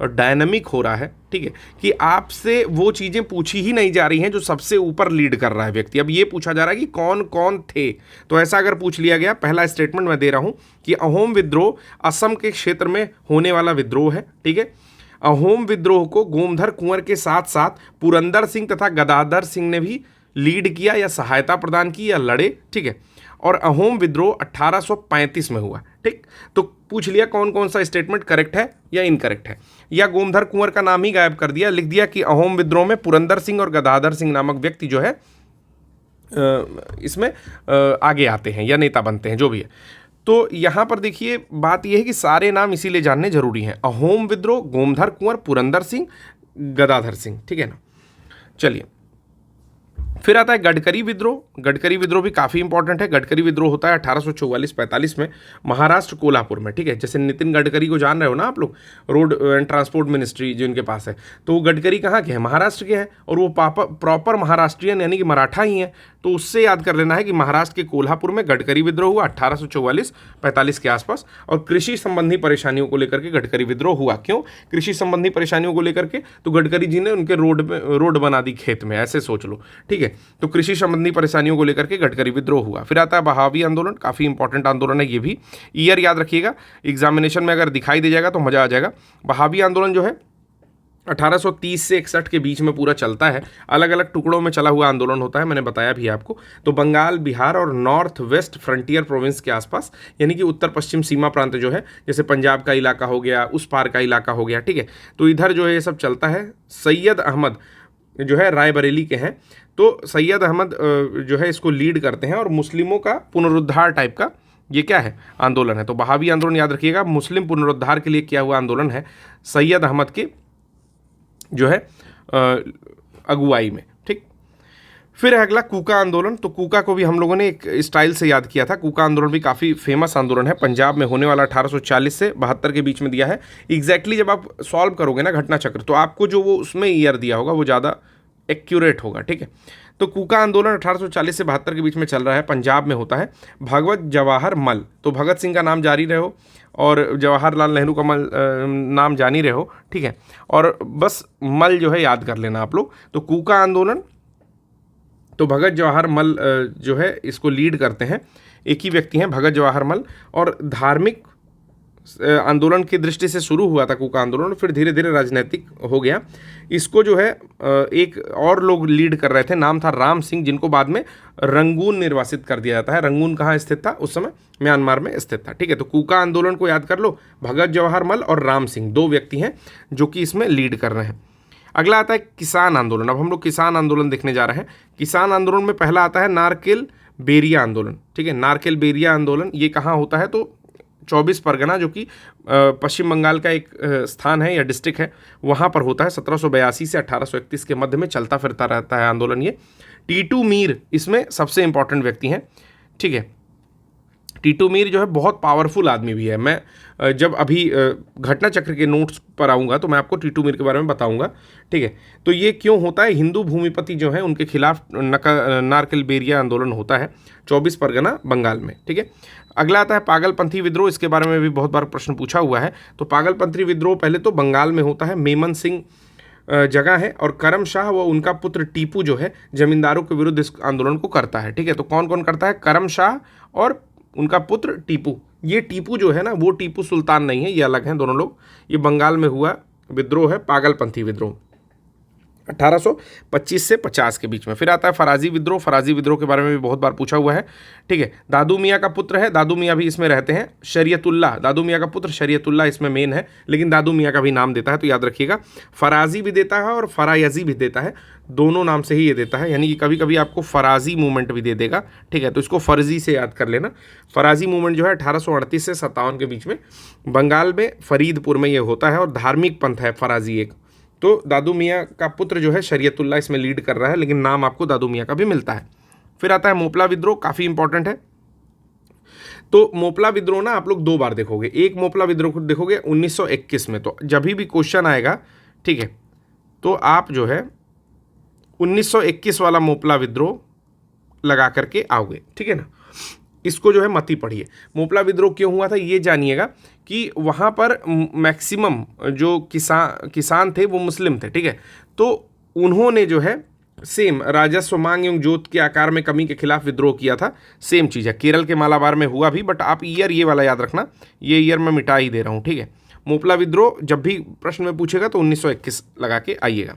डायनामिक हो रहा है, ठीक है, कि आपसे वो चीज़ें पूछी ही नहीं जा रही हैं जो सबसे ऊपर लीड कर रहा है व्यक्ति। अब ये पूछा जा रहा है कि कौन कौन थे, तो ऐसा अगर पूछ लिया गया, पहला स्टेटमेंट मैं दे रहा हूँ कि अहोम विद्रोह असम के क्षेत्र में होने वाला विद्रोह है। ठीक है, अहोम विद्रोह को गोमधर कुंवर के साथ साथ पुरंदर सिंह तथा गदाधर सिंह ने भी लीड किया या सहायता प्रदान की या लड़े। ठीक है, और अहोम विद्रोह 1835 में हुआ। ठीक, तो पूछ लिया कौन कौन सा स्टेटमेंट करेक्ट है या इनकरेक्ट है, या गोमधर कुंवर का नाम ही गायब कर दिया, लिख दिया कि अहोम विद्रोह में पुरंदर सिंह और गदाधर सिंह नामक व्यक्ति जो है इसमें आगे आते हैं या नेता बनते हैं, जो भी है। तो यहाँ पर देखिए बात यह है कि सारे नाम इसीलिए जानने जरूरी हैं। अहोम विद्रोह, गोमधर कुंवर, पुरंदर सिंह, गदाधर सिंह। ठीक है ना, चलिए फिर आता है गडकरी विद्रोह। गडकरी विद्रोह भी काफ़ी इंपॉर्टेंट है। गडकरी विद्रोह होता है 1844-45 में महाराष्ट्र कोल्हापुर में। ठीक है, जैसे नितिन गडकरी को जान रहे हो ना आप लोग, रोड एंड ट्रांसपोर्ट मिनिस्ट्री जो इनके पास है, तो वो गडकरी कहाँ के हैं, महाराष्ट्र के हैं, और वो प्रॉपर महाराष्ट्रियन यानी कि मराठा ही हैं। तो उससे याद कर लेना है कि महाराष्ट्र के कोल्हापुर में गडकरी विद्रोह हुआ 1844-45 के आसपास। और कृषि संबंधी परेशानियों को लेकर के गडकरी विद्रोह हुआ। क्यों कृषि संबंधी परेशानियों को लेकर के, तो गडकरी जी ने उनके रोड बना दी खेत में, ऐसे सोच लो। ठीक है, तो कृषि संबंधी परेशानियों को लेकर के गडकरी विद्रोह हुआ। फिर आता है बहावी आंदोलन, काफ़ी इंपॉर्टेंट आंदोलन है ये भी, ईयर याद रखिएगा, एग्जामिनेशन में अगर दिखाई दे जाएगा तो मज़ा आ जाएगा। बहावी आंदोलन जो है 1830 से 61 के बीच में पूरा चलता है। अलग अलग टुकड़ों में चला हुआ आंदोलन होता है, मैंने बताया भी आपको। तो बंगाल, बिहार और नॉर्थ वेस्ट फ्रंटियर प्रोविंस के आसपास, यानी कि उत्तर पश्चिम सीमा प्रांत जो है, जैसे पंजाब का इलाका हो गया, उस पार का इलाका हो गया। ठीक है, तो इधर जो है ये सब चलता है। सैयद अहमद जो है रायबरेली के हैं, तो सैयद अहमद जो है इसको लीड करते हैं। और मुस्लिमों का पुनरुद्धार टाइप का ये क्या है, आंदोलन है। तो बहावी आंदोलन याद रखिएगा, मुस्लिम पुनरुद्धार के लिए किया हुआ आंदोलन है, सैयद अहमद के जो है अगुवाई में। ठीक, फिर है अगला कूका आंदोलन। तो कूका को भी हम लोगों ने एक स्टाइल से याद किया था। कूका आंदोलन भी काफ़ी फेमस आंदोलन है, पंजाब में होने वाला, 1840 से 72 के बीच में दिया है। एग्जैक्टली जब आप सॉल्व करोगे ना घटना चक्र, तो आपको जो वो उसमें ईयर दिया होगा वो ज़्यादा एक्यूरेट होगा। ठीक है, तो कूका आंदोलन 1840 से 72 के बीच में चल रहा है, पंजाब में होता है। भगवत जवाहर मल, तो भगत सिंह का नाम जारी रहे हो और जवाहरलाल नेहरू का नाम जान ही रहे हो। ठीक है, और बस मल जो है याद कर लेना आप लोग। तो कूका आंदोलन, तो भगत जवाहर मल जो है इसको लीड करते हैं, एक ही व्यक्ति हैं भगत जवाहर मल। और धार्मिक आंदोलन की दृष्टि से शुरू हुआ था कूका आंदोलन, फिर धीरे धीरे राजनीतिक हो गया। इसको जो है एक और लोग लीड कर रहे थे, नाम था राम सिंह, जिनको बाद में रंगून निर्वासित कर दिया जाता है। रंगून कहाँ स्थित था उस समय, म्यांमार में स्थित था। ठीक है, तो कूका आंदोलन को याद कर लो, भगत जवाहर मल और राम सिंह दो व्यक्ति हैं जो कि इसमें लीड कर रहे हैं। अगला आता है किसान आंदोलन। अब हम लोग किसान आंदोलन देखने जा रहे हैं। किसान आंदोलन में पहला आता है नारकेल बेरिया आंदोलन। ठीक है, नारकेल बेरिया आंदोलन ये कहाँ होता है, तो 24 परगना जो कि पश्चिम बंगाल का एक स्थान है या डिस्ट्रिक्ट है, वहाँ पर होता है। 1782 से 1831 के मध्य में चलता फिरता रहता है आंदोलन ये। टीटू मीर इसमें सबसे इंपॉर्टेंट व्यक्ति हैं। ठीक है, टीटू मीर जो है बहुत पावरफुल आदमी भी है। मैं जब अभी घटना चक्र के नोट्स पर आऊँगा तो मैं आपको टीटू मीर के बारे में बताऊँगा। ठीक है, तो ये क्यों होता है, हिंदू भूमिपति जो है उनके खिलाफ नारकेल बेरिया आंदोलन होता है 24 परगना बंगाल में। ठीक है, अगला आता है पागलपंथी विद्रोह। इसके बारे में भी बहुत बार प्रश्न पूछा हुआ है। तो पागलपंथी विद्रोह पहले तो बंगाल में होता है, मेमन सिंह जगह है, और करम शाह व उनका पुत्र टीपू जो है जमींदारों के विरुद्ध इस आंदोलन को करता है। ठीक है, तो कौन कौन करता है, करम शाह और उनका पुत्र टीपू। ये टीपू जो है ना, वो टीपू सुल्तान नहीं है, ये अलग हैं दोनों लोग। ये बंगाल में हुआ विद्रोह है, पागलपंथी विद्रोह 1825 से 50 के बीच में। फिर आता है फराजी विद्रोह। फराजी विद्रोह के बारे में भी बहुत बार पूछा हुआ है। ठीक है, दादू मियाँ का पुत्र है, दादू मियाँ भी इसमें रहते हैं। शरीयतुल्लाह, दादू मियाँ का पुत्र शरीयतुल्लाह इसमें मेन है, लेकिन दादू मियाँ का भी नाम देता है, तो याद रखिएगा। फराजी भी देता है और फरायजी भी देता है, दोनों नाम से ही ये देता है, यानी कि कभी कभी आपको फराजी मूवमेंट भी दे देगा, ठीक है, तो इसको फर्जी से याद कर लेना। फराजी मूवमेंट जो है 1838 से 57 के बीच में बंगाल में फरीदपुर में ये होता है, और धार्मिक पंथ है फराजी एक। तो दादू मियाँ का पुत्र जो है शरीयतुल्लाह इसमें लीड कर रहा है, लेकिन नाम आपको दादू मियाँ का भी मिलता है। फिर आता है मोपला विद्रोह, काफ़ी इंपॉर्टेंट है। तो मोपला विद्रोह ना आप लोग दो बार देखोगे, एक मोपला विद्रोह देखोगे 1921 में, तो जब भी क्वेश्चन आएगा, ठीक है, तो आप जो है 1921 वाला मोपला विद्रोह लगा करके आओगे, ठीक है ना। इसको जो है मत ही पढ़िए। मोपला विद्रोह क्यों हुआ था ये जानिएगा कि वहाँ पर मैक्सिमम जो किसान थे वो मुस्लिम थे, ठीक है, तो उन्होंने जो है सेम राजस्व मांग एवं जोत के आकार में कमी के खिलाफ विद्रोह किया था। सेम चीज़ है, केरल के मालाबार में हुआ भी, बट आप ईयर ये वाला याद रखना, ये ईयर मैं मिटा ही दे रहा हूँ, ठीक है। मोपला विद्रोह जब भी प्रश्न में पूछेगा तो 1921 लगा के आइएगा।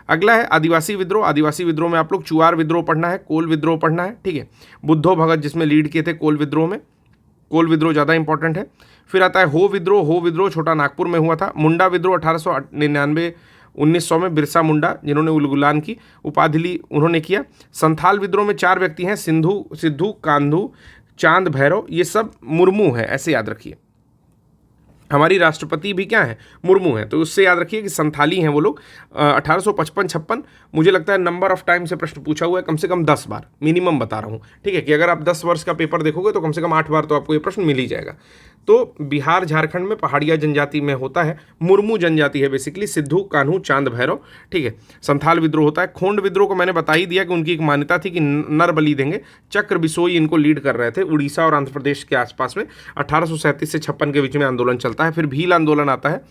अगला है आदिवासी विद्रोह। आदिवासी विद्रोह में आप लोग चुआर विद्रोह पढ़ना है, कोल विद्रोह पढ़ना है, ठीक है। बुद्धो भगत जिसमें लीड किए थे कोल विद्रोह में, कोल विद्रोह ज़्यादा इंपॉर्टेंट है। फिर आता है हो विद्रोह छोटा नागपुर में हुआ था। मुंडा विद्रोह 1899 1900 में बिरसा मुंडा जिन्होंने उलगुलान की उपाधि ली उन्होंने किया। संथाल विद्रोह में 4 व्यक्ति हैं, सिद्धू कान्धू चांद भैरव, ये सब मुर्मू है, ऐसे याद रखिए। हमारी राष्ट्रपति भी क्या है, मुर्मू है, तो उससे याद रखिए कि संथाली हैं वो लोग। 1855-56 मुझे लगता है नंबर ऑफ टाइम से प्रश्न पूछा हुआ है, कम से कम 10 बार मिनिमम बता रहा हूँ, ठीक है, कि अगर आप 10 वर्ष का पेपर देखोगे तो कम से कम 8 बार तो आपको ये प्रश्न मिल ही जाएगा। तो बिहार झारखंड में पहाड़िया जनजाति में होता है, मुर्मू जनजाति है बेसिकली, सिद्धू कान्हू चांद भैरव, ठीक है। संथाल विद्रोह होता है। खोंड विद्रोह को मैंने बता ही दिया कि उनकी एक मान्यता थी कि नर बलि देंगे। चक्र बिसोई इनको लीड कर रहे थे, उड़ीसा और आंध्र प्रदेश के आसपास में। 1837 से 56 के बीच में आंदोलन चलता है। फिर भील आंदोलन आता है,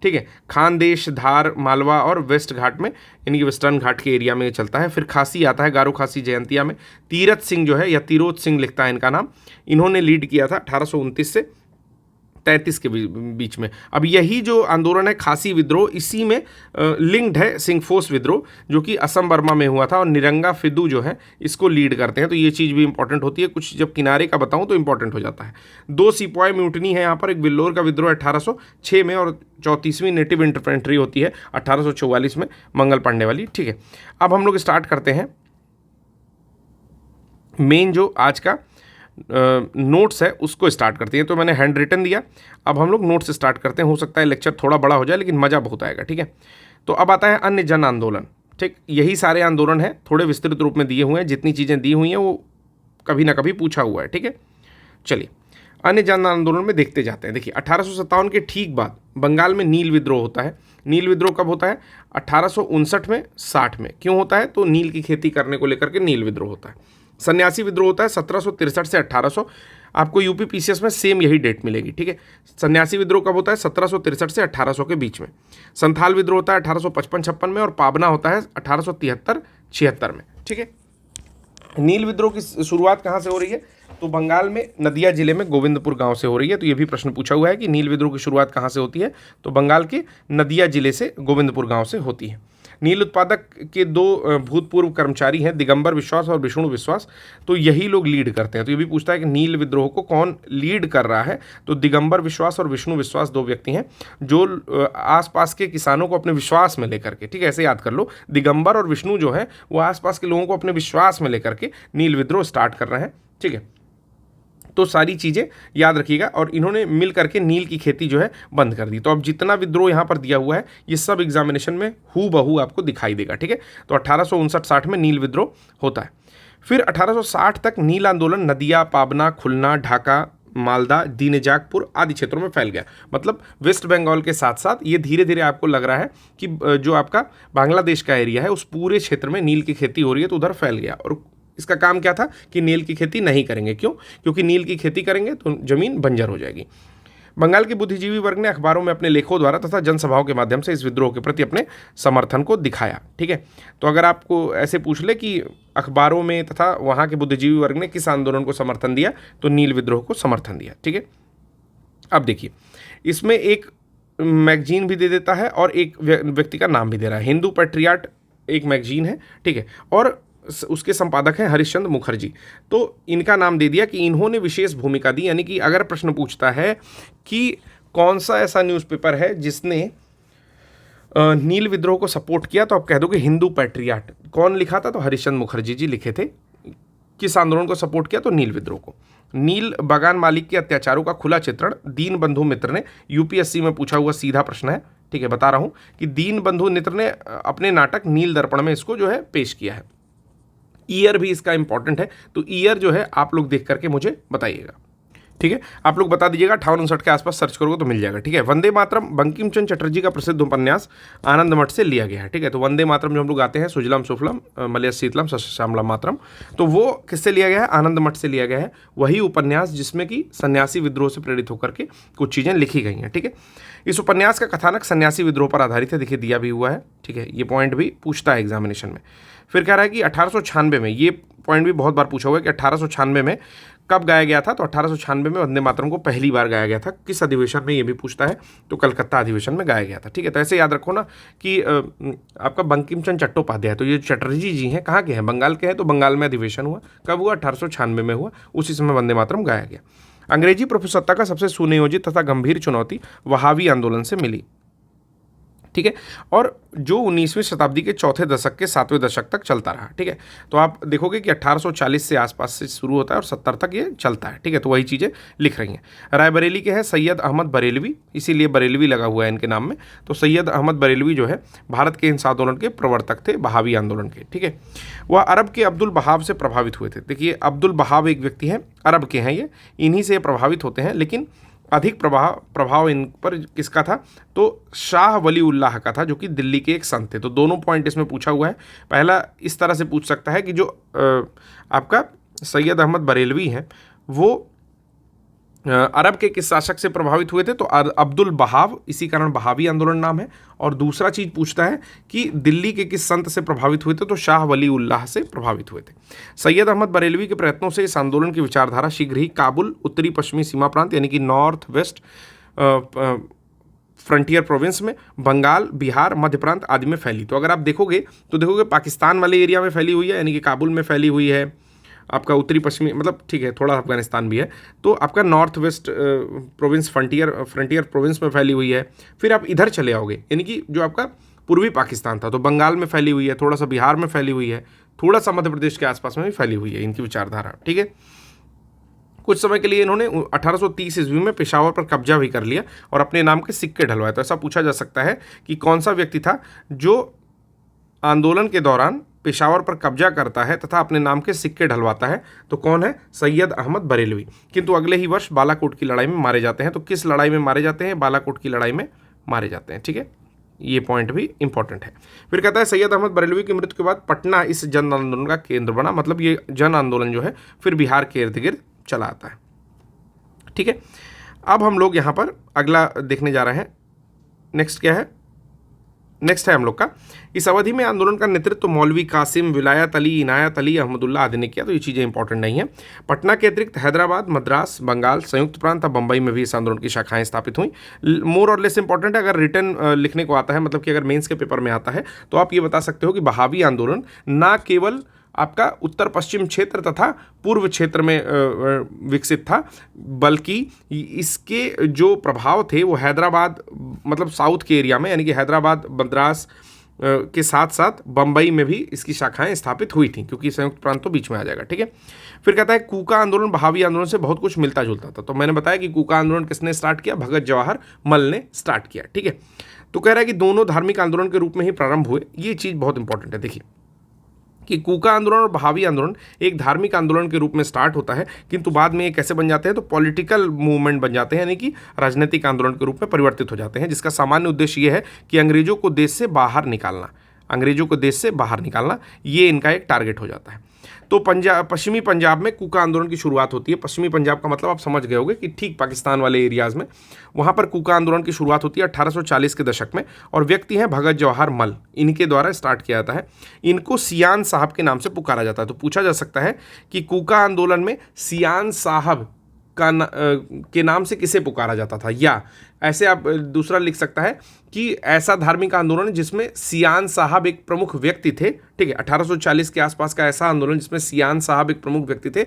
ठीक है, खानदेश धार मालवा और वेस्ट घाट में, यानी कि वेस्टर्न घाट के एरिया में चलता है। फिर खासी आता है, गारो खासी जयंतिया में। तीरथ सिंह जो है, या तिरोत सिंह लिखता है इनका नाम, इन्होंने लीड किया था 1829 से 33 के बीच में। अब यही जो आंदोलन है खासी विद्रोह, इसी में लिंक्ड है सिंगफोस विद्रोह जो कि असम बर्मा में हुआ था, और निरंगा फिदू जो है इसको लीड करते हैं। तो ये चीज़ भी इंपॉर्टेंट होती है, कुछ जब किनारे का बताऊं तो इंपॉर्टेंट हो जाता है। 2 सिपाही म्यूटनी है यहाँ पर, एक विल्लोर का विद्रोह 1806 में, और 34वीं नेटिव इन्फेंट्री होती है 1844 में, मंगल पांडे वाली, ठीक है। अब हम लोग स्टार्ट करते हैं मेन जो आज का नोट्स है उसको स्टार्ट करते हैं। तो मैंने हैंड रिटन दिया, अब हम लोग नोट्स स्टार्ट करते हैं। हो सकता है लेक्चर थोड़ा बड़ा हो जाए, लेकिन मज़ा बहुत आएगा, ठीक है। तो अब आता है अन्य जन आंदोलन, ठीक, यही सारे आंदोलन हैं, थोड़े विस्तृत रूप में दिए हुए हैं, जितनी चीज़ें दी हुई हैं वो कभी ना कभी पूछा हुआ है, ठीक है। चलिए अन्य जन आंदोलन में देखते जाते हैं। देखिए 1857 के ठीक बाद बंगाल में नील विद्रोह होता है। नील विद्रोह कब होता है, 1859 में 60 में। क्यों होता है, तो नील की खेती करने को लेकर के नील विद्रोह होता है। सन्यासी विद्रोह होता है 1763 से 1800, आपको यूपी पीसीएस में सेम यही डेट मिलेगी, ठीक है। सन्यासी विद्रोह कब होता है, 1763 से 1800 के बीच में। संथाल विद्रोह होता है 1855-56 में, और पाबना होता है 1873-76 में, ठीक है। नील विद्रोह की शुरुआत कहाँ से हो रही है, तो बंगाल में नदिया जिले में गोविंदपुर गांव से हो रही है। तो ये भी प्रश्न पूछा हुआ है कि नील विद्रोह की शुरुआत कहाँ से होती है, तो बंगाल के नदिया जिले से, गोविंदपुर गांव से होती है। नील उत्पादक के 2 भूतपूर्व कर्मचारी हैं, दिगंबर विश्वास और विष्णु विश्वास, तो यही लोग लीड करते हैं। तो ये भी पूछता है कि नील विद्रोह को कौन लीड कर रहा है, तो दिगंबर विश्वास और विष्णु विश्वास 2 व्यक्ति हैं जो आसपास के किसानों को अपने विश्वास में लेकर के, ठीक है, ऐसे याद कर लो, दिगंबर और विष्णु जो है वो आसपास के लोगों को अपने विश्वास में लेकर के नील विद्रोह स्टार्ट कर रहे हैं, ठीक है। तो सारी चीज़ें याद रखिएगा, और इन्होंने मिल करके नील की खेती जो है बंद कर दी। तो अब जितना विद्रोह यहाँ पर दिया हुआ है ये सब एग्जामिनेशन में हूबहू आपको दिखाई देगा, ठीक है। तो 1859-60 में नील विद्रोह होता है। फिर 1860 तक नील आंदोलन नदिया, पाबना, खुलना, ढाका, मालदा, दीनजाकपुर आदि क्षेत्रों में फैल गया। मतलब वेस्ट बंगाल के साथ साथ ये धीरे धीरे आपको लग रहा है कि जो आपका बांग्लादेश का एरिया है उस पूरे क्षेत्र में नील की खेती हो रही है, तो उधर फैल गया। और इसका काम क्या था कि नील की खेती नहीं करेंगे। क्यों, क्योंकि नील की खेती करेंगे तो ज़मीन बंजर हो जाएगी। बंगाल के बुद्धिजीवी वर्ग ने अखबारों में अपने लेखों द्वारा तथा जनसभाओं के माध्यम से इस विद्रोह के प्रति अपने समर्थन को दिखाया, ठीक है। तो अगर आपको ऐसे पूछ ले कि अखबारों में तथा वहाँ के बुद्धिजीवी वर्ग ने किस आंदोलन को समर्थन दिया, तो नील विद्रोह को समर्थन दिया, ठीक है। अब देखिए इसमें एक मैगजीन भी दे देता है और एक व्यक्ति का नाम भी दे रहा है। हिंदू पैट्रियाट एक मैगजीन है, ठीक है, और उसके संपादक हैं हरिश्चंद्र मुखर्जी। तो इनका नाम दे दिया कि इन्होंने विशेष भूमिका दी, यानी कि अगर प्रश्न पूछता है कि कौन सा ऐसा न्यूज़पेपर है जिसने नील विद्रोह को सपोर्ट किया तो आप कह दोगे हिंदू पैट्रियाट। कौन लिखा था? तो हरिश्चंद्र मुखर्जी जी लिखे थे। किस आंदोलन को सपोर्ट किया? तो नील विद्रोह को। नील बगान मालिक के अत्याचारों का खुला चित्रण दीन बंधु मित्र ने, यूपीएससी में पूछा हुआ सीधा प्रश्न है, ठीक है, बता रहा हूं कि दीन बंधु मित्र ने अपने नाटक नील दर्पण में इसको जो है पेश किया है। ईयर भी इसका इंपॉर्टेंट है, तो ईयर जो है आप लोग देख करके मुझे बताइएगा, ठीक है। आप लोग बता दीजिएगा, 58-59 के आसपास सर्च करोगे तो मिल जाएगा, ठीक है। वंदे मातरम बंकिम चंद्र चटर्जी का प्रसिद्ध उपन्यास आनंद मठ से लिया गया है, ठीक है। तो वंदे मातरम जो हम लोग आते हैं, सुजलाम सुफलम मलयज शीतलम श्यामला मातरम, तो वो किससे लिया गया है? आनंद मठ से लिया गया है। वही उपन्यास जिसमें कि सन्यासी विद्रोह से प्रेरित होकर के कुछ चीज़ें लिखी गई हैं, ठीक है। इस उपन्यास का कथानक सन्यासी विद्रोह पर आधारित है, देखिए दिया भी हुआ है, ठीक है। ये पॉइंट भी पूछता है एग्जामिनेशन में। फिर कह रहा है कि 1896 में, ये पॉइंट भी बहुत बार पूछा हुआ है कि 1896 में कब गाया गया था? तो 1896 में वंदे मातरम को पहली बार गाया गया था। किस अधिवेशन में? ये भी पूछता है, तो कलकत्ता अधिवेशन में गाया गया था, ठीक है। तो ऐसे याद रखो ना कि आपका बंकिम चंद्र चट्टोपाध्याय, तो ये चटर्जी जी हैं, कहाँ के हैं? बंगाल के हैं। तो बंगाल में अधिवेशन हुआ, कब हुआ? 1896 में हुआ, उसी समय वंदे मातरम गाया गया। अंग्रेजी प्रभुसत्ता का सबसे सुनियोजित तथा गंभीर चुनौती वहाबी आंदोलन से मिली, ठीक है, और जो 19वीं शताब्दी के चौथे दशक के 7वें दशक तक चलता रहा, ठीक है। तो आप देखोगे कि 1840 से आसपास से शुरू होता है और 70 तक ये चलता है, ठीक है। तो वही चीज़ें लिख रही हैं। रायबरेली के हैं सैयद अहमद बरेलवी, इसीलिए बरेलवी लगा हुआ है इनके नाम में। तो सैयद अहमद बरेलवी जो है भारत के हिंसा आंदोलन के प्रवर्तक थे, बहावी आंदोलन के, ठीक है। वह अरब के अब्दुल बहाव से प्रभावित हुए थे। देखिए, अब्दुल बहाव एक व्यक्ति हैं, अरब के हैं ये, इन्हीं से प्रभावित होते हैं, लेकिन अधिक प्रभाव इन पर किसका था? तो शाह वली उल्लाह का था, जो कि दिल्ली के एक संत थे। तो दोनों पॉइंट इसमें पूछा हुआ है। पहला इस तरह से पूछ सकता है कि जो आपका सैयद अहमद बरेलवी हैं, वो अरब के किस शासक से प्रभावित हुए थे? तो अब्दुल बहाव, इसी कारण बहावी आंदोलन नाम है। और दूसरा चीज़ पूछता है कि दिल्ली के किस संत से प्रभावित हुए थे? तो शाह वली उल्लाह से प्रभावित हुए थे। सैयद अहमद बरेलवी के प्रयत्नों से इस आंदोलन की विचारधारा शीघ्र ही काबुल, उत्तरी पश्चिमी सीमा प्रांत यानी कि नॉर्थ वेस्ट फ्रंटियर प्रोविंस में, बंगाल, बिहार, मध्य प्रांत आदि में फैली। तो अगर आप देखोगे तो देखोगे पाकिस्तान वाले एरिया में फैली हुई है, यानी कि काबुल में फैली हुई है, आपका उत्तरी पश्चिमी, मतलब ठीक है, थोड़ा अफगानिस्तान भी है। तो आपका north west province frontier province में फैली हुई है। फिर आप इधर चले आओगे, यानी कि जो आपका पूर्वी पाकिस्तान था, तो बंगाल में फैली हुई है, थोड़ा सा बिहार में फैली हुई है, थोड़ा सा मध्य प्रदेश के आसपास में भी फैली हुई है इनकी विचारधारा, ठीक है। कुछ समय के लिए इन्होंने 1830 ईस्वी में पेशावर पर कब्जा भी कर लिया और अपने नाम के सिक्के ढलवाए। तो ऐसा पूछा जा सकता है कि कौन सा व्यक्ति था जो आंदोलन के दौरान पेशावर पर कब्जा करता है तथा अपने नाम के सिक्के ढलवाता है? तो कौन है? सैयद अहमद बरेलवी। किंतु अगले ही वर्ष बालाकोट की लड़ाई में मारे जाते हैं। तो किस लड़ाई में मारे जाते हैं? बालाकोट की लड़ाई में मारे जाते हैं, ठीक है। ये पॉइंट भी इंपॉर्टेंट है। फिर कहता है सैयद अहमद बरेलवी की मृत्यु के बाद पटना इस जन आंदोलन का केंद्र बना, मतलब ये जन आंदोलन जो है फिर बिहार के इर्द गिर्द चला आता है, ठीक है। अब हम लोग यहाँ पर अगला देखने जा रहे हैं। नेक्स्ट क्या है? नेक्स्ट है हम लोग का, इस अवधि में आंदोलन का नेतृत्व मौलवी कासिम, विलायत अली, इनायत अली, अहमदुल्ला आदि ने किया। तो ये चीज़ें इंपॉर्टेंट नहीं है। पटना के अतिरिक्त हैदराबाद, मद्रास, बंगाल, संयुक्त प्रांत और बम्बई में भी इस आंदोलन की शाखाएं स्थापित हुई। मोर और लेस इंपॉर्टेंट है, अगर रिटर्न लिखने को आता है, मतलब कि अगर मेंस के पेपर में आता है, तो आप ये बता सकते हो कि बहावी आंदोलन ना केवल आपका उत्तर पश्चिम क्षेत्र तथा पूर्व क्षेत्र में विकसित था, बल्कि इसके जो प्रभाव थे वो हैदराबाद, मतलब साउथ के एरिया में, यानी कि हैदराबाद, मद्रास के साथ साथ बम्बई में भी इसकी शाखाएं स्थापित हुई थी, क्योंकि संयुक्त प्रांत तो बीच में आ जाएगा, ठीक है। फिर कहता है कूका आंदोलन बहावी आंदोलन से बहुत कुछ मिलता जुलता था। तो मैंने बताया कि कूका आंदोलन किसने स्टार्ट किया? भगत जवाहर मल ने स्टार्ट किया, ठीक है। तो कह रहा है कि दोनों धार्मिक आंदोलन के रूप में ही प्रारंभ हुए। ये चीज़ बहुत इंपॉर्टेंट है। देखिए कि कूका आंदोलन और बहावी आंदोलन एक धार्मिक आंदोलन के रूप में स्टार्ट होता है, किंतु बाद में ये कैसे बन जाते हैं? तो पॉलिटिकल मूवमेंट बन जाते हैं, यानी कि राजनीतिक आंदोलन के रूप में परिवर्तित हो जाते हैं, जिसका सामान्य उद्देश्य ये है कि अंग्रेजों को देश से बाहर निकालना, अंग्रेजों को देश से बाहर निकालना, ये इनका एक टारगेट हो जाता है। तो पश्चिमी पंजाब में कूका आंदोलन की शुरुआत होती है। पश्चिमी पंजाब का मतलब आप समझ गए होंगे कि ठीक पाकिस्तान वाले एरियाज़ में, वहाँ पर कूका आंदोलन की शुरुआत होती है 1840 के दशक में, और व्यक्ति हैं भगत जवाहर मल, इनके द्वारा स्टार्ट किया जाता है। इनको सियान साहब के नाम से पुकारा जाता है। तो पूछा जा सकता है कि कूका आंदोलन में सियान साहब के नाम से किसे पुकारा जाता था, या ऐसे आप दूसरा लिख सकता है कि ऐसा धार्मिक आंदोलन जिसमें सियान साहब एक प्रमुख व्यक्ति थे, ठीक है। 1840 के आसपास का ऐसा आंदोलन जिसमें सियान साहब एक प्रमुख व्यक्ति थे,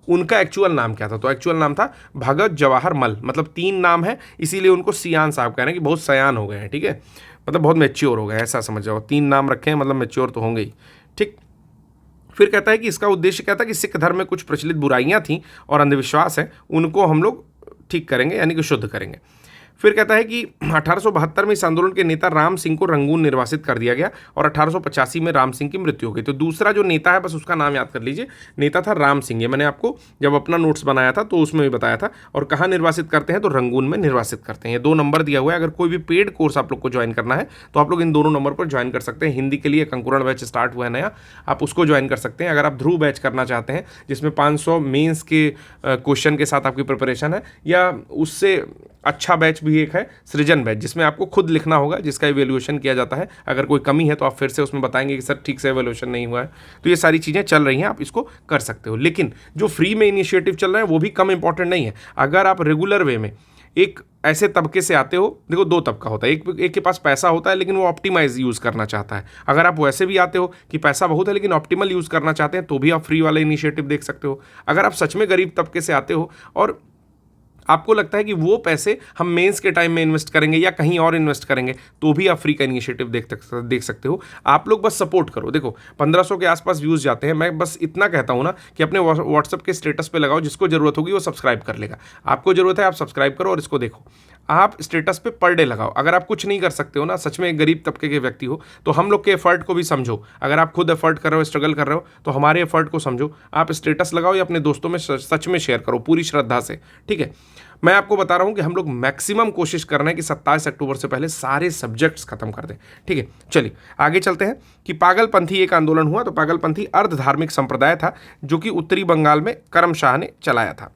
उनका एक्चुअल नाम क्या था? तो एक्चुअल नाम था भगत जवाहर मल। मतलब 3 नाम है, इसीलिए उनको सियान साहब कह रहे हैं कि बहुत सयान हो गए हैं, ठीक है, मतलब बहुत मैच्योर हो गए, ऐसा समझ जाओ। 3 नाम रखे हैं मतलब मैच्योर तो होंगे ही, ठीक। फिर कहता है कि इसका उद्देश्य क्या था कि सिख धर्म में कुछ प्रचलित बुराइयां थीं और अंधविश्वास है, उनको हम लोग ठीक करेंगे, यानी कि शुद्ध करेंगे। फिर कहता है कि 1872 में इस आंदोलन के नेता राम सिंह को रंगून निर्वासित कर दिया गया और 1885 में राम सिंह की मृत्यु हो गई। तो दूसरा जो नेता है, बस उसका नाम याद कर लीजिए, नेता था राम सिंह। ये मैंने आपको जब अपना नोट्स बनाया था तो उसमें भी बताया था। और कहाँ निर्वासित करते हैं? तो रंगून में निर्वासित करते हैं। ये 2 नंबर दिया हुआ है। अगर कोई भी पेड कोर्स आप लोग को ज्वाइन करना है तो आप लोग इन दोनों नंबर पर ज्वाइन कर सकते हैं। हिंदी के लिए एक अंकुरण बैच स्टार्ट हुआ है नया, आप उसको ज्वाइन कर सकते हैं। अगर आप ध्रुव बैच करना चाहते हैं जिसमें 500 मेंस के क्वेश्चन के साथ आपकी प्रिपरेशन है, या उससे अच्छा बैच भी एक है सृजन बैच, जिसमें आपको खुद लिखना होगा, जिसका इवैल्यूएशन किया जाता है। अगर कोई कमी है तो आप फिर से उसमें बताएंगे कि सर ठीक से इवैल्यूएशन नहीं हुआ है। तो ये सारी चीज़ें चल रही हैं, आप इसको कर सकते हो। लेकिन जो फ्री में इनिशिएटिव चल रहे हैं वो भी कम इंपॉर्टेंट नहीं है। अगर आप रेगुलर वे में एक ऐसे तबके से आते हो, देखो 2 तबका होता है, एक के पास पैसा होता है लेकिन वो ऑप्टिमाइज यूज़ करना चाहता है। अगर आप वैसे भी आते हो कि पैसा बहुत है लेकिन ऑप्टिमल यूज़ करना चाहते हैं, तो भी आप फ्री वाला इनिशिएटिव देख सकते हो। अगर आप सच में गरीब तबके से आते हो और आपको लगता है कि वो पैसे हम मेंस के टाइम में इन्वेस्ट करेंगे या कहीं और इन्वेस्ट करेंगे, तो भी आप फ्री का इनिशिएटिव देख सकते हो। आप लोग बस सपोर्ट करो। देखो 1500 के आसपास व्यूज़ जाते हैं। मैं बस इतना कहता हूँ ना कि अपने व्हाट्सएप के स्टेटस पे लगाओ, जिसको ज़रूरत होगी वो सब्सक्राइब कर लेगा। आपको ज़रूरत है, आप सब्सक्राइब करो और इसको देखो। आप स्टेटस पे पर डे लगाओ। अगर आप कुछ नहीं कर सकते हो ना, सच में एक गरीब तबके के व्यक्ति हो, तो हम लोग के एफर्ट को भी समझो। अगर आप खुद एफर्ट कर रहे हो, स्ट्रगल कर रहे हो, तो हमारे एफर्ट को समझो। आप स्टेटस लगाओ या अपने दोस्तों में सच में शेयर करो पूरी श्रद्धा से, ठीक है। मैं आपको बता रहा हूं कि हम लोग मैक्सिमम कोशिश कर रहे हैं कि 27 अक्टूबर से पहले सारे सब्जेक्ट्स खत्म कर दें, ठीक है। चलिए आगे चलते हैं कि पागलपंथी एक आंदोलन हुआ। तो पागलपंथी अर्ध धार्मिक संप्रदाय था जो कि उत्तरी बंगाल में करम शाह ने चलाया था।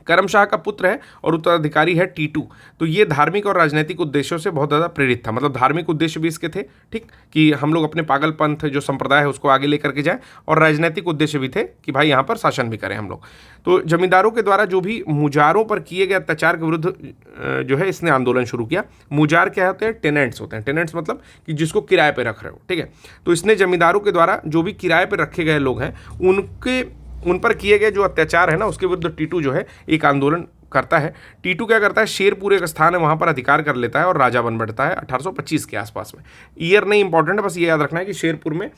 करम शाह का पुत्र है और उत्तराधिकारी है टीटू। तो ये धार्मिक और राजनीतिक उद्देश्यों से बहुत ज़्यादा प्रेरित था। मतलब धार्मिक उद्देश्य भी इसके थे, ठीक, कि हम लोग अपने पागलपंथ जो संप्रदाय है उसको आगे लेकर के जाएं, और राजनीतिक उद्देश्य भी थे कि भाई यहाँ पर शासन भी करें हम लोग। तो जमींदारों के द्वारा जो भी मुजारों पर किए गए अत्याचार के विरुद्ध जो है इसने आंदोलन शुरू किया। मुजार क्या होते हैं? टेनेंट्स होते हैं। टेनेंट्स मतलब कि जिसको किराए पर रख रहे हो, ठीक है। तो इसने जमींदारों के द्वारा जो भी किराए पर रखे गए लोग हैं उन पर किए गए जो अत्याचार है ना, उसके विरुद्ध टीटू जो है एक आंदोलन करता है। टीटू क्या करता है? शेरपुर एक स्थान है, वहाँ पर अधिकार कर लेता है और राजा बन बैठता है 1825 के आसपास में। ईयर नहीं इंपॉर्टेंट है, बस ये याद रखना है कि शेरपुर में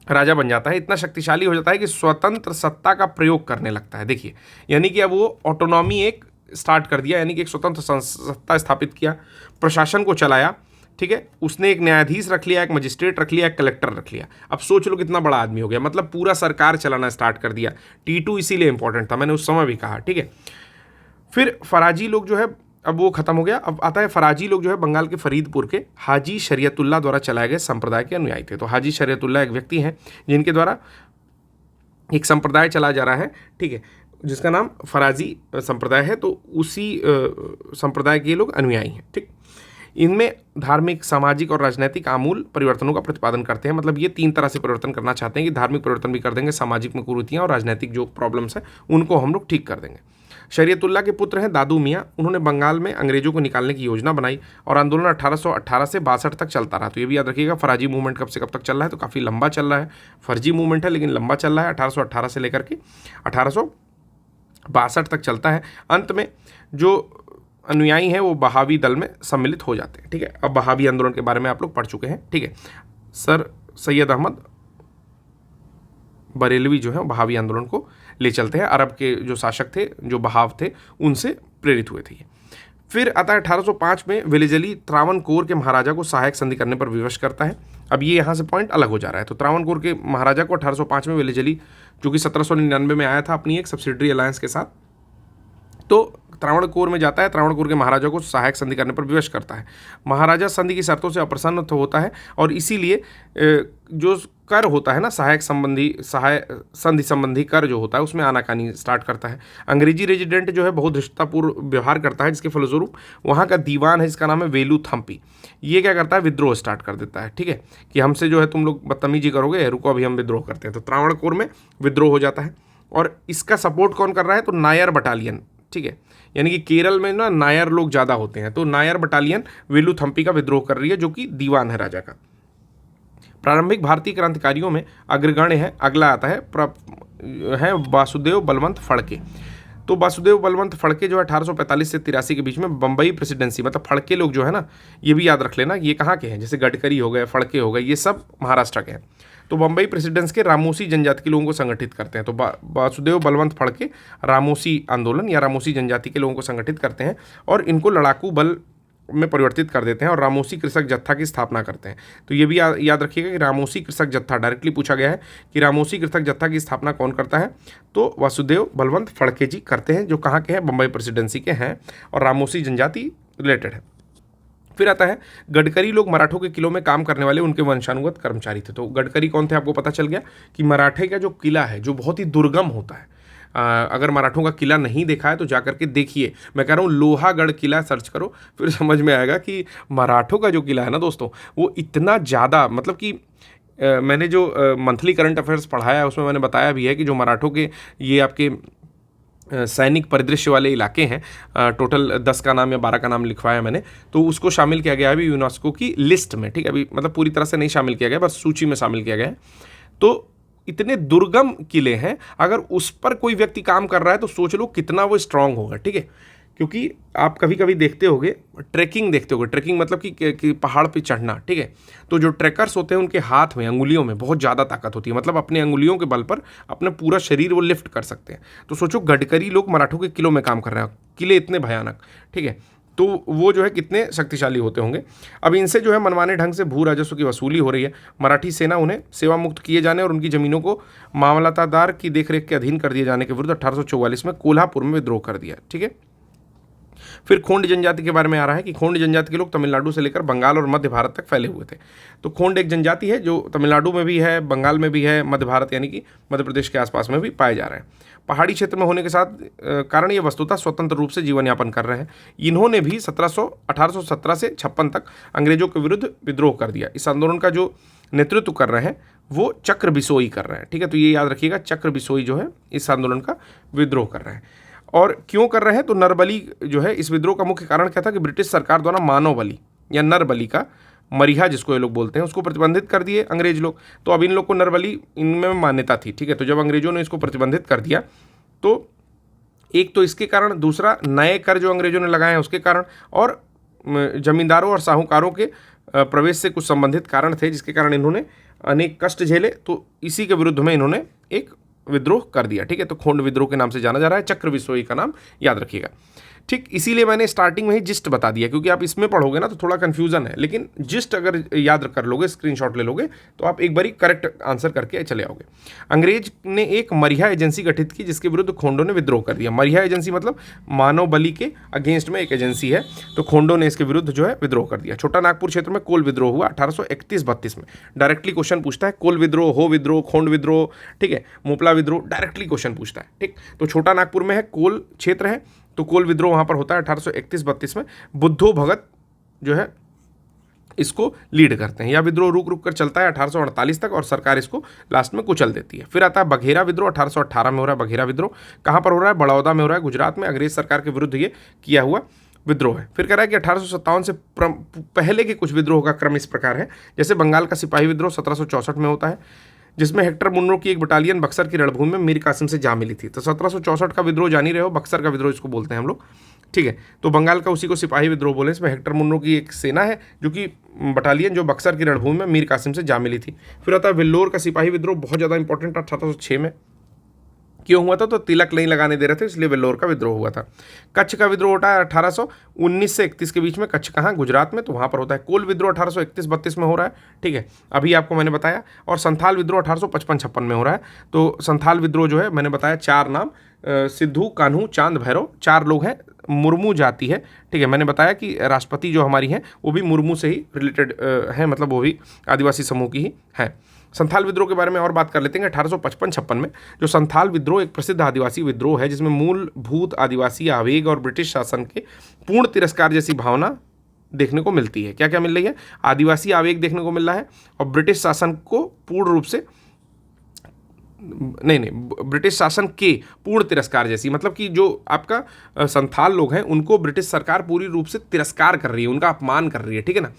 राजा बन जाता है। इतना शक्तिशाली हो जाता है कि स्वतंत्र सत्ता का प्रयोग करने लगता है। देखिए, यानी कि अब वो ऑटोनॉमी एक स्टार्ट कर दिया, यानी कि एक स्वतंत्र सत्ता स्थापित किया, प्रशासन को चलाया, ठीक है। उसने एक न्यायाधीश रख लिया, एक मजिस्ट्रेट रख लिया, एक कलेक्टर रख लिया। अब सोच लो कितना बड़ा आदमी हो गया, मतलब पूरा सरकार चलाना स्टार्ट कर दिया। टीटू इसीलिए इंपॉर्टेंट था, मैंने उस समय भी कहा, ठीक है। फिर फराजी लोग जो है, अब वो खत्म हो गया। अब आता है फराजी लोग जो है बंगाल के फरीदपुर के हाजी शरीयतुल्लाह द्वारा चलाए गए संप्रदाय के अनुयायी थे। तो हाजी शरीयतुल्लाह एक व्यक्ति हैं जिनके द्वारा एक संप्रदाय चला जा रहा है, ठीक है, जिसका नाम फराजी संप्रदाय है। तो उसी संप्रदाय के लोग अनुयायी हैं, ठीक। इनमें धार्मिक, सामाजिक और राजनीतिक आमूल परिवर्तनों का प्रतिपादन करते हैं। मतलब ये 3 तरह से परिवर्तन करना चाहते हैं कि धार्मिक परिवर्तन भी कर देंगे, सामाजिक में कुरीतियाँ और राजनीतिक जो प्रॉब्लम्स हैं उनको हम लोग ठीक कर देंगे। शरीयतुल्लाह के पुत्र हैं दादू मियाँ। उन्होंने बंगाल में अंग्रेजों को निकालने की योजना बनाई और आंदोलन 1818 से 62 तक चलता रहा। तो ये भी याद रखिएगा, फराजी मूवमेंट कब से कब तक चल रहा है, तो काफ़ी लंबा चल रहा है। फर्जी मूवमेंट है लेकिन लंबा चल रहा है, 1818 से लेकर के 1862 तक चलता है। अंत में जो अनुयायी हैं वो बहावी दल में सम्मिलित हो जाते हैं, ठीक है। अब बहावी आंदोलन के बारे में आप लोग पढ़ चुके हैं, ठीक है। सर सैयद अहमद बरेलवी जो है बहावी आंदोलन को ले चलते हैं। अरब के जो शासक थे, जो बहाव थे, उनसे प्रेरित हुए थे। फिर आता है 1805 में वेलिजली त्रावणकोर के महाराजा को सहायक संधि करने पर विवश करता है। अब ये यहाँ से पॉइंट अलग हो जा रहा है। तो त्रावणकोर के महाराजा को 1805 में वेलिजली, जो कि 1799 में आया था अपनी एक सब्सिडरी अलायंस के साथ, तो त्रावणकोर में जाता है। त्रावणकोर के महाराजा को सहायक संधि करने पर विवश करता है। महाराजा संधि की शर्तों से अप्रसन्न होता है और इसीलिए जो कर होता है ना, सहाय संधि संबंधी कर जो होता है उसमें आनाकानी स्टार्ट करता है। अंग्रेजी रेजिडेंट जो है बहुत धृष्टतापूर्व व्यवहार करता है, जिसके फलस्वरूप वहाँ का दीवान है जिसका नाम है वेलू थम्पी, ये क्या करता है? विद्रोह स्टार्ट कर देता है, ठीक है, कि हमसे जो है तुम लोग बदतमीजी करोगे, रुको अभी हम विद्रोह करते हैं। तो त्रावणकोर में विद्रोह हो जाता है और इसका सपोर्ट कौन कर रहा है? तो नायर बटालियन, ठीक है, यानी कि केरल में ना नायर लोग ज़्यादा होते हैं। तो नायर बटालियन वेलू थम्पी का विद्रोह कर रही है, जो कि दीवान है राजा का। प्रारंभिक भारतीय क्रांतिकारियों में अग्रगण्य है। अगला आता है हैं वासुदेव बलवंत फड़के। तो वासुदेव बलवंत फड़के जो है 1845 से 83 के बीच में बम्बई प्रेसिडेंसी, मतलब फड़के लोग जो है ना, ये भी याद रख लेना, ये कहाँ के हैं, जैसे गडकरी हो गए, फड़के हो गए, ये सब महाराष्ट्र के हैं। तो बम्बई प्रेसिडेंस के रामोसी जनजाति के लोगों को संगठित करते हैं। तो वासुदेव बलवंत फड़के रामोसी आंदोलन या रामोसी जनजाति के लोगों को संगठित करते हैं और इनको लड़ाकू बल में परिवर्तित कर देते हैं और रामोसी कृषक जत्था की स्थापना करते हैं। तो ये भी याद रखिएगा कि रामोसी कृषक जत्था, डायरेक्टली पूछा गया है कि रामोसी कृषक जत्था की स्थापना कौन करता है, तो वासुदेव बलवंत फड़के जी करते हैं, जो कहाँ के हैं, बम्बई प्रेसिडेंसी के हैं और रामोसी जनजाति रिलेटेड है। फिर आता है गडकरी लोग मराठों के किलों में काम करने वाले उनके वंशानुगत कर्मचारी थे। तो गडकरी कौन थे, आपको पता चल गया कि मराठे का जो किला है जो बहुत ही दुर्गम होता है, अगर मराठों का किला नहीं देखा है तो जाकर के देखिए। मैं कह रहा हूँ लोहागढ़ किला सर्च करो, फिर समझ में आएगा कि मराठों का जो किला है ना दोस्तों, वो इतना ज़्यादा, मतलब कि मैंने जो मंथली करंट अफेयर्स पढ़ाया है उसमें मैंने बताया भी है कि जो मराठों के ये आपके सैनिक परिदृश्य वाले इलाके हैं, टोटल 10 का नाम या 12 का नाम लिखवाया मैंने, तो उसको शामिल किया गया है अभी यूनेस्को की लिस्ट में, ठीक है। अभी मतलब पूरी तरह से नहीं शामिल किया गया, बस सूची में शामिल किया गया है। तो इतने दुर्गम किले हैं, अगर उस पर कोई व्यक्ति काम कर रहा है तो सोच लो कितना वो स्ट्रांग होगा, ठीक है। क्योंकि आप कभी कभी देखते होगे, ट्रैकिंग देखते होगे, ट्रैकिंग मतलब कि पहाड़ पे चढ़ना, ठीक है। तो जो ट्रैकर्स होते हैं उनके हाथ में, अंगुलियों में बहुत ज़्यादा ताकत होती है, मतलब अपने अंगुलियों के बल पर अपना पूरा शरीर वो लिफ्ट कर सकते हैं। तो सोचो गडकरी लोग मराठों के किलों में काम कर रहे हैं, किले इतने भयानक, ठीक है। तो वो जो है कितने शक्तिशाली होते होंगे। अब इनसे जो है मनमाने ढंग से भू राजस्व की वसूली हो रही है। मराठी सेना उन्हें सेवा मुक्त किए जाने और उनकी ज़मीनों को मामलतदार की देखरेख के अधीन कर दिए जाने के विरुद्ध 1844 में कोल्हापुर में विद्रोह कर दिया, ठीक है। फिर खोंड जनजाति के बारे में आ रहा है कि खोंड जनजाति के लोग तमिलनाडु से लेकर बंगाल और मध्य भारत तक फैले हुए थे। तो खोंड एक जनजाति है जो तमिलनाडु में भी है, बंगाल में भी है, मध्य भारत यानी कि मध्य प्रदेश के आसपास में भी पाए जा रहे हैं। पहाड़ी क्षेत्र में होने के साथ कारण ये वस्तुतः स्वतंत्र रूप से जीवन यापन कर रहे हैं। इन्होंने भी 1817 से 56 तक अंग्रेजों के विरुद्ध विद्रोह कर दिया। इस आंदोलन का जो नेतृत्व कर रहे हैं वो चक्र बिसोई कर रहे हैं, ठीक है। तो ये याद रखिएगा, चक्र बिसोई जो है इस आंदोलन का विद्रोह कर रहे हैं। और क्यों कर रहे हैं, तो नरबली जो है इस विद्रोह का मुख्य कारण क्या था कि ब्रिटिश सरकार द्वारा मानव बलि या नरबली का, मरीहा जिसको ये लोग बोलते हैं, उसको प्रतिबंधित कर दिए अंग्रेज लोग। तो अब इन लोग को नरबली इनमें मान्यता थी, ठीक है। तो जब अंग्रेजों ने इसको प्रतिबंधित कर दिया तो एक तो इसके कारण, दूसरा नए कर जो अंग्रेजों ने लगाए हैं उसके कारण, और जमींदारों और साहूकारों के प्रवेश से कुछ संबंधित कारण थे जिसके कारण इन्होंने अनेक कष्ट झेले। तो इसी के विरुद्ध में इन्होंने एक विद्रोह कर दिया, ठीक है। तो खोंड विद्रोह के नाम से जाना जा रहा है, चक्र बिसोई का नाम याद रखिएगा, ठीक। इसीलिए मैंने स्टार्टिंग में ही जिस्ट बता दिया, क्योंकि आप इसमें पढ़ोगे ना तो थोड़ा कंफ्यूजन है, लेकिन जिस्ट अगर याद कर लोगे, स्क्रीनशॉट ले लोगे तो आप एक बारी करेक्ट आंसर करके चले आओगे। अंग्रेज ने एक मरीहा एजेंसी गठित की जिसके विरुद्ध खोंडों ने विद्रोह कर दिया। मरीहा एजेंसी मतलब मानव बलि के अगेंस्ट में एक एजेंसी है, तो खोंडों ने इसके विरुद्ध जो है विद्रोह कर दिया। छोटा नागपुर क्षेत्र में कोल विद्रोह हुआ 1831-32 में। डायरेक्टली क्वेश्चन पूछता है, कोल विद्रोह, हो विद्रोह, खोंड विद्रोह, ठीक है, मोपला विद्रोह, डायरेक्टली क्वेश्चन पूछता है, ठीक। तो छोटा नागपुर में है, कोल क्षेत्र है, तो कोल विद्रोह वहाँ पर होता है 1831-32 में। बुद्धो भगत जो है इसको लीड करते हैं। यह विद्रोह रुक रुक कर चलता है 1848 तक और सरकार इसको लास्ट में कुचल देती है। फिर आता है बघेरा विद्रोह, 1818 में हो रहा है बघेरा विद्रोह। कहाँ पर हो रहा है, बड़ौदा में हो रहा है, गुजरात में। अंग्रेज सरकार के विरुद्ध ये किया हुआ विद्रोह है। फिर कह रहा है कि 1857 से पहले के कुछ विद्रोह का क्रम इस प्रकार है, जैसे बंगाल का सिपाही विद्रोह 1764 में होता है, जिसमें हेक्टर मुन्नो की एक बटालियन बक्सर की रणभूमि में मीर कासिम से जा मिली थी। तो 1764 का विद्रोह जान ही रहे हो, बक्सर का विद्रोह इसको बोलते हैं हम लोग, ठीक है। तो बंगाल का उसी को सिपाही विद्रोह बोले। इसमें हेक्टर मुन्नो की एक सेना है जो कि बटालियन जो बक्सर की रणभूमि में मीर कासिम से जा मिली थी। फिर आता है वेल्लोर का सिपाही विद्रोह, बहुत ज़्यादा इंपॉर्टेंट, 1806 में क्यों हुआ था, तो तिलक नहीं लगाने दे रहे थे इसलिए वेल्लोर का विद्रोह हुआ था। कच्छ का विद्रोह होता है 1819 से 31 के बीच में। कच्छ कहाँ, गुजरात में, तो वहाँ पर होता है। कोल विद्रोह 1831-32 में हो रहा है, ठीक है, अभी आपको मैंने बताया। और संथाल विद्रोह 1855-56 में हो रहा है। तो संथाल विद्रोह जो है मैंने बताया, 4 नाम, सिद्धू, कान्हू, चांद, भैरव, 4 लोग हैं, मुर्मू जाति है, ठीक है। मैंने बताया कि राष्ट्रपति जो हमारी हैं वो भी मुर्मू से ही रिलेटेड हैं, मतलब वो भी आदिवासी समूह की ही हैं। संथाल विद्रोह के बारे में और बात कर लेते हैं। 1855-56 में जो संथाल विद्रोह एक प्रसिद्ध आदिवासी विद्रोह है जिसमें मूलभूत आदिवासी आवेग और ब्रिटिश शासन के पूर्ण तिरस्कार जैसी भावना देखने को मिलती है। क्या क्या मिल रही है, आदिवासी आवेग देखने को मिल रहा है और ब्रिटिश शासन को पूर्ण रूप से नहीं ब्रिटिश शासन के पूर्ण तिरस्कार जैसी, मतलब कि जो आपका संथाल लोग हैं उनको ब्रिटिश सरकार पूरी रूप से तिरस्कार कर रही है, उनका अपमान कर रही है, ठीक है ना।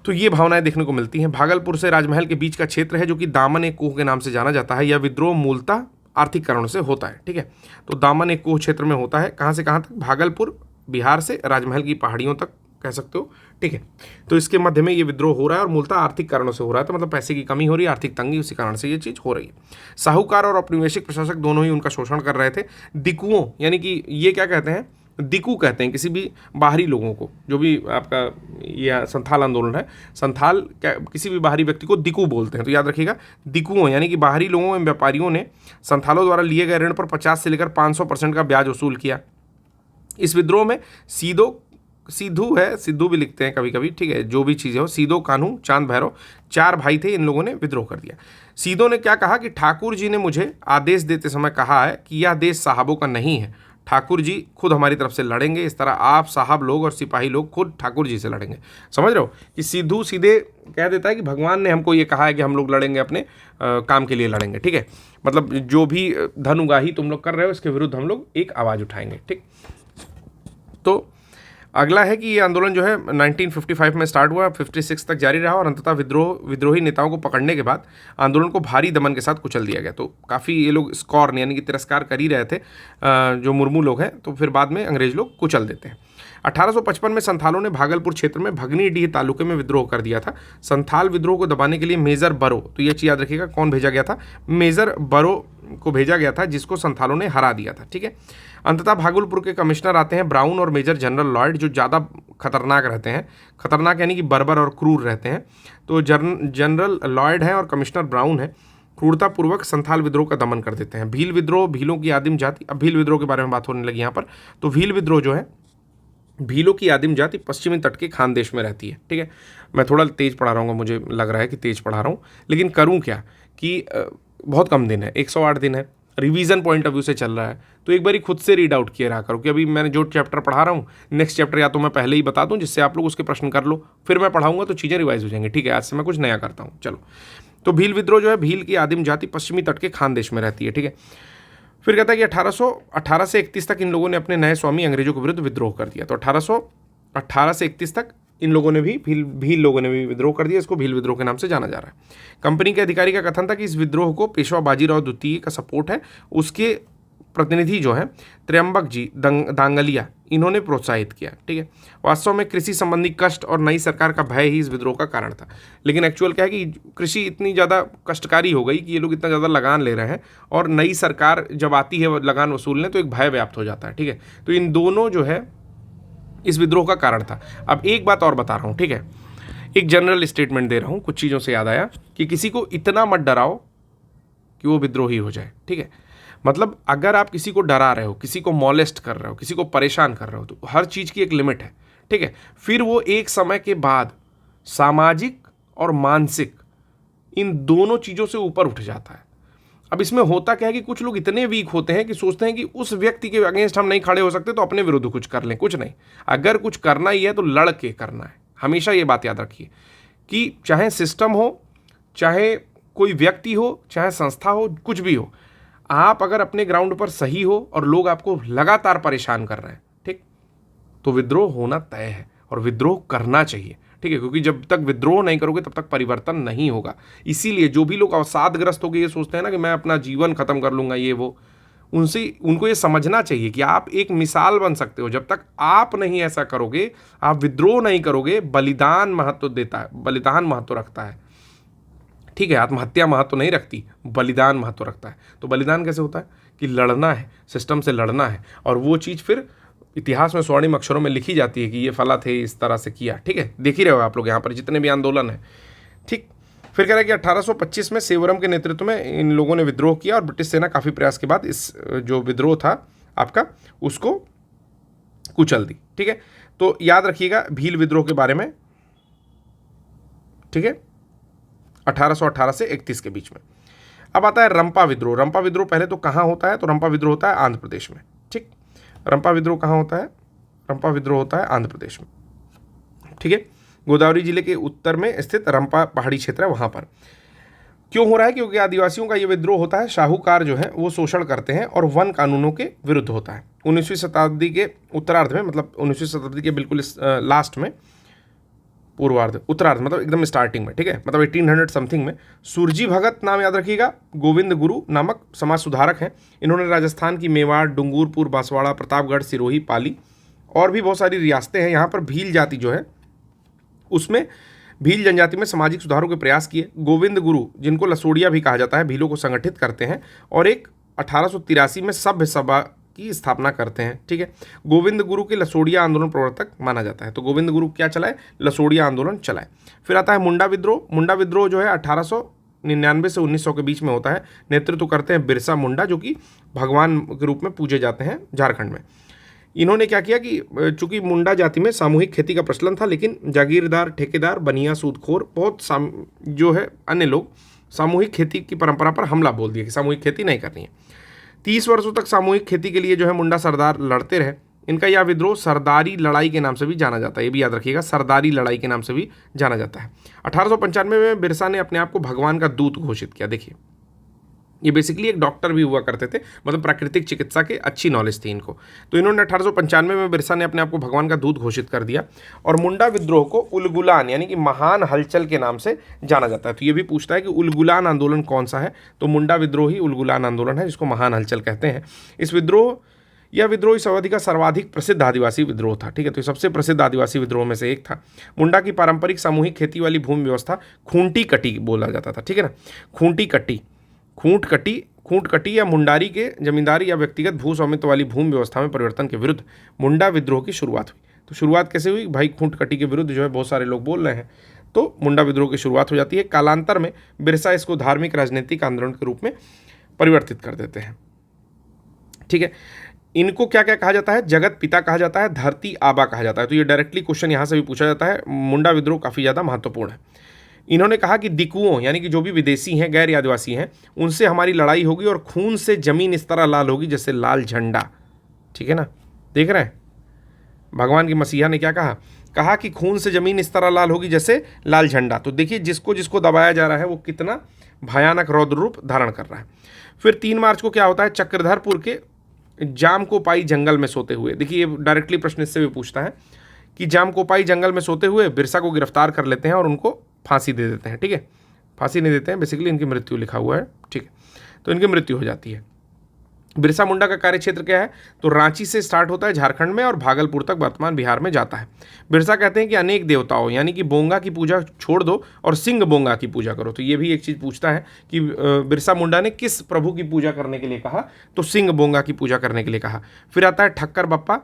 तो ये भावनाएं देखने को मिलती हैं। भागलपुर से राजमहल के बीच का क्षेत्र है जो कि दामन ए कोह के नाम से जाना जाता है। यह विद्रोह मूलतः आर्थिक कारणों से होता है। ठीक है, तो दामन एक कोह क्षेत्र में होता है। कहाँ से कहाँ तक? भागलपुर बिहार से राजमहल की पहाड़ियों तक कह सकते हो। ठीक है, तो इसके मध्य में ये विद्रोह हो रहा है और मूलतः आर्थिक कारणों से हो रहा है, तो मतलब पैसे की कमी हो रही है, आर्थिक तंगी, उसी कारण से ये चीज़ हो रही है। साहूकार और औपनिवेशिक प्रशासक दोनों ही उनका शोषण कर रहे थे। दिकुओं यानी कि ये क्या कहते हैं, दिकू कहते हैं किसी भी बाहरी लोगों को, जो भी आपका यह संथाल आंदोलन है, संथाल क्या किसी भी बाहरी व्यक्ति को दिकू बोलते हैं, तो याद रखिएगा दिकुओं यानी कि बाहरी लोगों एवं व्यापारियों ने संथालों द्वारा लिए गए ऋण पर 50 से लेकर 500% का ब्याज वसूल किया। इस विद्रोह में सिद्धू है, सिद्धू भी लिखते हैं कभी कभी, ठीक है, जो भी चीज़ें हो, सीधो, कान्हू, चांद भैरव 4 भाई थे। इन लोगों ने विद्रोह कर दिया। सीधो ने क्या कहा कि ठाकुर जी ने मुझे आदेश देते समय कहा है कि यह देश साहबों का नहीं है, ठाकुर जी खुद हमारी तरफ से लड़ेंगे। इस तरह आप साहब लोग और सिपाही लोग खुद ठाकुर जी से लड़ेंगे। समझ रहे हो कि सिद्धू सीधे कह देता है कि भगवान ने हमको ये कहा है कि हम लोग लड़ेंगे, अपने काम के लिए लड़ेंगे। ठीक है, मतलब जो भी धन उगाही तुम लोग कर रहे हो इसके विरुद्ध हम लोग एक आवाज़ उठाएंगे। ठीक, तो अगला है कि ये आंदोलन जो है 1955 में स्टार्ट हुआ, 56 तक जारी रहा और अंततः विद्रोही नेताओं को पकड़ने के बाद आंदोलन को भारी दमन के साथ कुचल दिया गया। तो काफ़ी ये लोग स्कॉर्न यानी कि तिरस्कार कर ही रहे थे जो मुर्मू लोग हैं, तो फिर बाद में अंग्रेज लोग कुचल देते हैं। 1855 में संथालों ने भागलपुर क्षेत्र में भगनीडीह तालुके में विद्रोह कर दिया था। संथाल विद्रोह को दबाने के लिए मेजर बरो, तो ये चीज़ याद रखिएगा कौन भेजा गया था, मेजर बरो को भेजा गया था, जिसको संथालों ने हरा दिया था। ठीक है, अंततः भागलपुर के कमिश्नर आते हैं ब्राउन और मेजर जनरल लॉयड, जो ज़्यादा खतरनाक रहते हैं, खतरनाक यानी कि बर्बर और क्रूर रहते हैं। तो जनरल लॉयड है और कमिश्नर ब्राउन है, क्रूरतापूर्वक संथाल विद्रोह का दमन कर देते हैं। भील विद्रोह, भीलों की आदिम जाति, अब भील विद्रोह के बारे में बात होने लगी यहाँ पर। तो भील विद्रोह जो है, भीलों की आदिम जाति पश्चिमी तट के खानदेश में रहती है। ठीक है, मैं थोड़ा तेज़ पढ़ा रहा हूँ, मुझे लग रहा है कि तेज़ पढ़ा रहा हूँ, लेकिन करूँ क्या कि बहुत कम दिन है, 108 दिन है, रिवीजन पॉइंट ऑफ व्यू से चल रहा है, तो एक बारी खुद से रीड आउट किए रहा करो कि अभी मैंने जो चैप्टर पढ़ा रहा हूँ नेक्स्ट चैप्टर या तो मैं पहले ही बता दूँ जिससे आप लोग उसके प्रश्न कर लो, फिर मैं पढ़ाऊंगा तो चीज़ें रिवाइज हो जाएंगी। ठीक है, आज से मैं कुछ नया करता हूँ। चलो, तो भील विद्रोह जो है, भील की आदिम जाति पश्चिमी तट के खानदेश में रहती है। ठीक है, फिर कहता है कि 1818 से 31 तक इन लोगों ने अपने नए स्वामी अंग्रेजों के विरुद्ध विद्रोह कर दिया। तो 1818 से 31 तक इन लोगों ने भी भील लोगों ने भी विद्रोह कर दिया। इसको भील विद्रोह के नाम से जाना जा रहा है। कंपनी के अधिकारी का कथन था कि इस विद्रोह को पेशवा बाजीराव द्वितीय का सपोर्ट है। उसके प्रतिनिधि जो हैं त्र्यंबक जी दांगलिया, इन्होंने प्रोत्साहित किया। ठीक है, वास्तव में कृषि संबंधी कष्ट और नई सरकार का भय ही इस विद्रोह का कारण था। लेकिन एक्चुअल क्या है कि कृषि इतनी ज़्यादा कष्टकारी हो गई कि ये लोग इतना ज़्यादा लगान ले रहे हैं और नई सरकार जब आती है लगान वसूलने तो एक भय व्याप्त हो जाता है। ठीक है, तो इन दोनों जो है इस विद्रोह का कारण था। अब एक बात और बता रहा हूँ, ठीक है, एक जनरल स्टेटमेंट दे रहा हूँ, कुछ चीज़ों से याद आया कि किसी को इतना मत डराओ कि वो विद्रोही हो जाए। ठीक है, मतलब अगर आप किसी को डरा रहे हो, किसी को मॉलेस्ट कर रहे हो, किसी को परेशान कर रहे हो, तो हर चीज़ की एक लिमिट है। ठीक है, फिर वो एक समय के बाद सामाजिक और मानसिक इन दोनों चीज़ों से ऊपर उठ जाता है। अब इसमें होता क्या है कि कुछ लोग इतने वीक होते हैं कि सोचते हैं कि उस व्यक्ति के अगेंस्ट हम नहीं खड़े हो सकते तो अपने विरुद्ध कुछ कर लें। कुछ नहीं, अगर कुछ करना ही है तो लड़ के करना है। हमेशा ये बात याद रखिए कि चाहे सिस्टम हो, चाहे कोई व्यक्ति हो, चाहे संस्था हो, कुछ भी हो, आप अगर अपने ग्राउंड पर सही हो और लोग आपको लगातार परेशान कर रहे हैं, ठीक, तो विद्रोह होना तय है और विद्रोह करना चाहिए। ठीक है, क्योंकि जब तक विद्रोह नहीं करोगे तब तक परिवर्तन नहीं होगा। इसीलिए जो भी लोग अवसादग्रस्त होकर ये सोचते हैं ना कि मैं अपना जीवन खत्म कर लूँगा, ये वो, उनको ये समझना चाहिए कि आप एक मिसाल बन सकते हो। जब तक आप नहीं ऐसा करोगे, आप विद्रोह नहीं करोगे, बलिदान महत्व देता है, बलिदान महत्व रखता है। ठीक है, आत्महत्या महत्व नहीं रखती, बलिदान महत्व रखता है। तो बलिदान कैसे होता है कि लड़ना है, सिस्टम से लड़ना है, और वो चीज़ फिर इतिहास में स्वर्णिम अक्षरों में लिखी जाती है कि ये फला थे, इस तरह से किया। ठीक है, देख ही रहे हो आप लोग यहाँ पर जितने भी आंदोलन है। ठीक, फिर कह रहा है कि 1825 में सेवरम के नेतृत्व में इन लोगों ने विद्रोह किया और ब्रिटिश सेना काफ़ी प्रयास के बाद इस जो विद्रोह था आपका उसको कुचल दी। ठीक है, तो याद रखिएगा भील विद्रोह के बारे में। ठीक है, 1818 से 31 के बीच में। अब आता है रंपा विद्रोह। रंपा विद्रोह पहले तो कहाँ होता है, तो रंपा विद्रोह होता है आंध्र प्रदेश में। ठीक, रंपा विद्रोह कहाँ होता है, रंपा विद्रोह होता है आंध्र प्रदेश में। ठीक है, गोदावरी जिले के उत्तर में स्थित रंपा पहाड़ी क्षेत्र है, वहाँ पर क्यों हो रहा है, क्योंकि आदिवासियों का ये विद्रोह होता है। शाहूकार जो है वो शोषण करते हैं और वन कानूनों के विरुद्ध होता है। 19वीं शताब्दी के उत्तरार्ध में, मतलब 19वीं शताब्दी के बिल्कुल लास्ट में पूर्वार्ध, उत्तरार्ध मतलब एकदम स्टार्टिंग में, ठीक है, मतलब 1800 समथिंग में। सुरजी भगत नाम याद रखिएगा, गोविंद गुरु नामक समाज सुधारक हैं। इन्होंने राजस्थान की मेवाड़, डूंगरपुर, बांसवाड़ा, प्रतापगढ़, सिरोही, पाली और भी बहुत सारी रियासतें हैं, यहाँ पर भील जाति जो है उसमें भील जनजाति में सामाजिक सुधारों के प्रयास किए। गोविंद गुरु, जिनको लसोड़िया भी कहा जाता है, भीलों को संगठित करते हैं और एक 1883 में सभ्य सभा की स्थापना करते हैं, ठीक है। गोविंद गुरु के लसोड़िया आंदोलन प्रवर्तक माना जाता है। तो गोविंद गुरु क्या चलाए? लसोड़िया आंदोलन चलाए। फिर आता है मुंडा विद्रोह। मुंडा विद्रोह जो है 1899 से 1900 के बीच में होता है। नेतृत्व करते हैं बिरसा मुंडा, जो कि भगवान के रूप में पूजे जाते हैं झारखंड में। इन्होंने क्या किया कि चूंकि मुंडा जाति में सामूहिक खेती का प्रचलन था, लेकिन जागीरदार, ठेकेदार, बनिया, सूदखोर, बहुत जो है अन्य लोग सामूहिक खेती की परंपरा पर हमला बोल दिया कि सामूहिक खेती नहीं करनी है। 30 वर्षों तक सामूहिक खेती के लिए जो है मुंडा सरदार लड़ते रहे। इनका यह विद्रोह सरदारी लड़ाई के नाम से भी जाना जाता है, ये भी याद रखिएगा, सरदारी लड़ाई के नाम से भी जाना जाता है। 1895 में बिरसा ने अपने आप को भगवान का दूत घोषित किया। देखिए, ये बेसिकली एक डॉक्टर भी हुआ करते थे, मतलब प्राकृतिक चिकित्सा के अच्छी नॉलेज थी इनको। तो इन्होंने 1895 में बिरसा ने अपने आप को भगवान का दूत घोषित कर दिया और मुंडा विद्रोह को उलगुलान यानी कि महान हलचल के नाम से जाना जाता है। तो ये भी पूछता है कि उलगुलान आंदोलन कौन सा है, तो मुंडा विद्रोह ही उलगुलान आंदोलन है, जिसको महान हलचल कहते हैं। यह विद्रोह इस अवधि का सर्वाधिक प्रसिद्ध आदिवासी विद्रोह था, ठीक है। तो सबसे प्रसिद्ध आदिवासी विद्रोह में से एक था। मुंडा की पारंपरिक सामूहिक खेती वाली भूमि व्यवस्था खूंटी कटी बोला जाता था, ठीक है ना। खूंट कटी या मुंडारी के जमींदारी या व्यक्तिगत भू स्वामित्व वाली भूमि व्यवस्था में परिवर्तन के विरुद्ध मुंडा विद्रोह की शुरुआत हुई। तो शुरुआत कैसे हुई भाई? खूंट कटी के विरुद्ध जो है बहुत सारे लोग बोल रहे हैं, तो मुंडा विद्रोह की शुरुआत हो जाती है। कालांतर में बिरसा इसको धार्मिक राजनीतिक आंदोलन के रूप में परिवर्तित कर देते हैं, ठीक है। इनको क्या क्या कहा जाता है? जगत पिता कहा जाता है, धरती आबा कहा जाता है। तो ये डायरेक्टली क्वेश्चन यहाँ से भी पूछा जाता है। मुंडा विद्रोह काफ़ी ज़्यादा महत्वपूर्ण है। इन्होंने कहा कि दिकुओं यानी कि जो भी विदेशी हैं, गैर आदिवासी हैं, उनसे हमारी लड़ाई होगी और खून से जमीन इस तरह लाल होगी जैसे लाल झंडा, ठीक है ना। देख रहे हैं भगवान की मसीहा ने क्या कहा कि खून से जमीन इस तरह लाल होगी जैसे लाल झंडा। तो देखिए जिसको जिसको दबाया जा रहा है वो कितना भयानक रौद्र रूप धारण कर रहा है। फिर 3 मार्च को क्या होता है? चक्रधरपुर के जामकोपाई जंगल में सोते हुए, देखिए ये डायरेक्टली प्रश्न इससे भी पूछता है कि जामकोपाई जंगल में सोते हुए बिरसा को गिरफ्तार कर लेते हैं और उनको फांसी दे देते हैं, ठीक है। फांसी नहीं देते हैं, बेसिकली इनकी मृत्यु लिखा हुआ है, ठीक है। तो इनकी मृत्यु हो जाती है। बिरसा मुंडा का कार्य क्षेत्र क्या है? तो रांची से स्टार्ट होता है झारखंड में और भागलपुर तक वर्तमान बिहार में जाता है। बिरसा कहते हैं कि अनेक देवताओं यानी कि बोंगा की पूजा छोड़ दो और सिंह बोंगा की पूजा करो। तो ये भी एक चीज़ पूछता है कि बिरसा मुंडा ने किस प्रभु की पूजा करने के लिए कहा? तो सिंह बोंगा की पूजा करने के लिए कहा। फिर आता है ठक्कर बप्पा।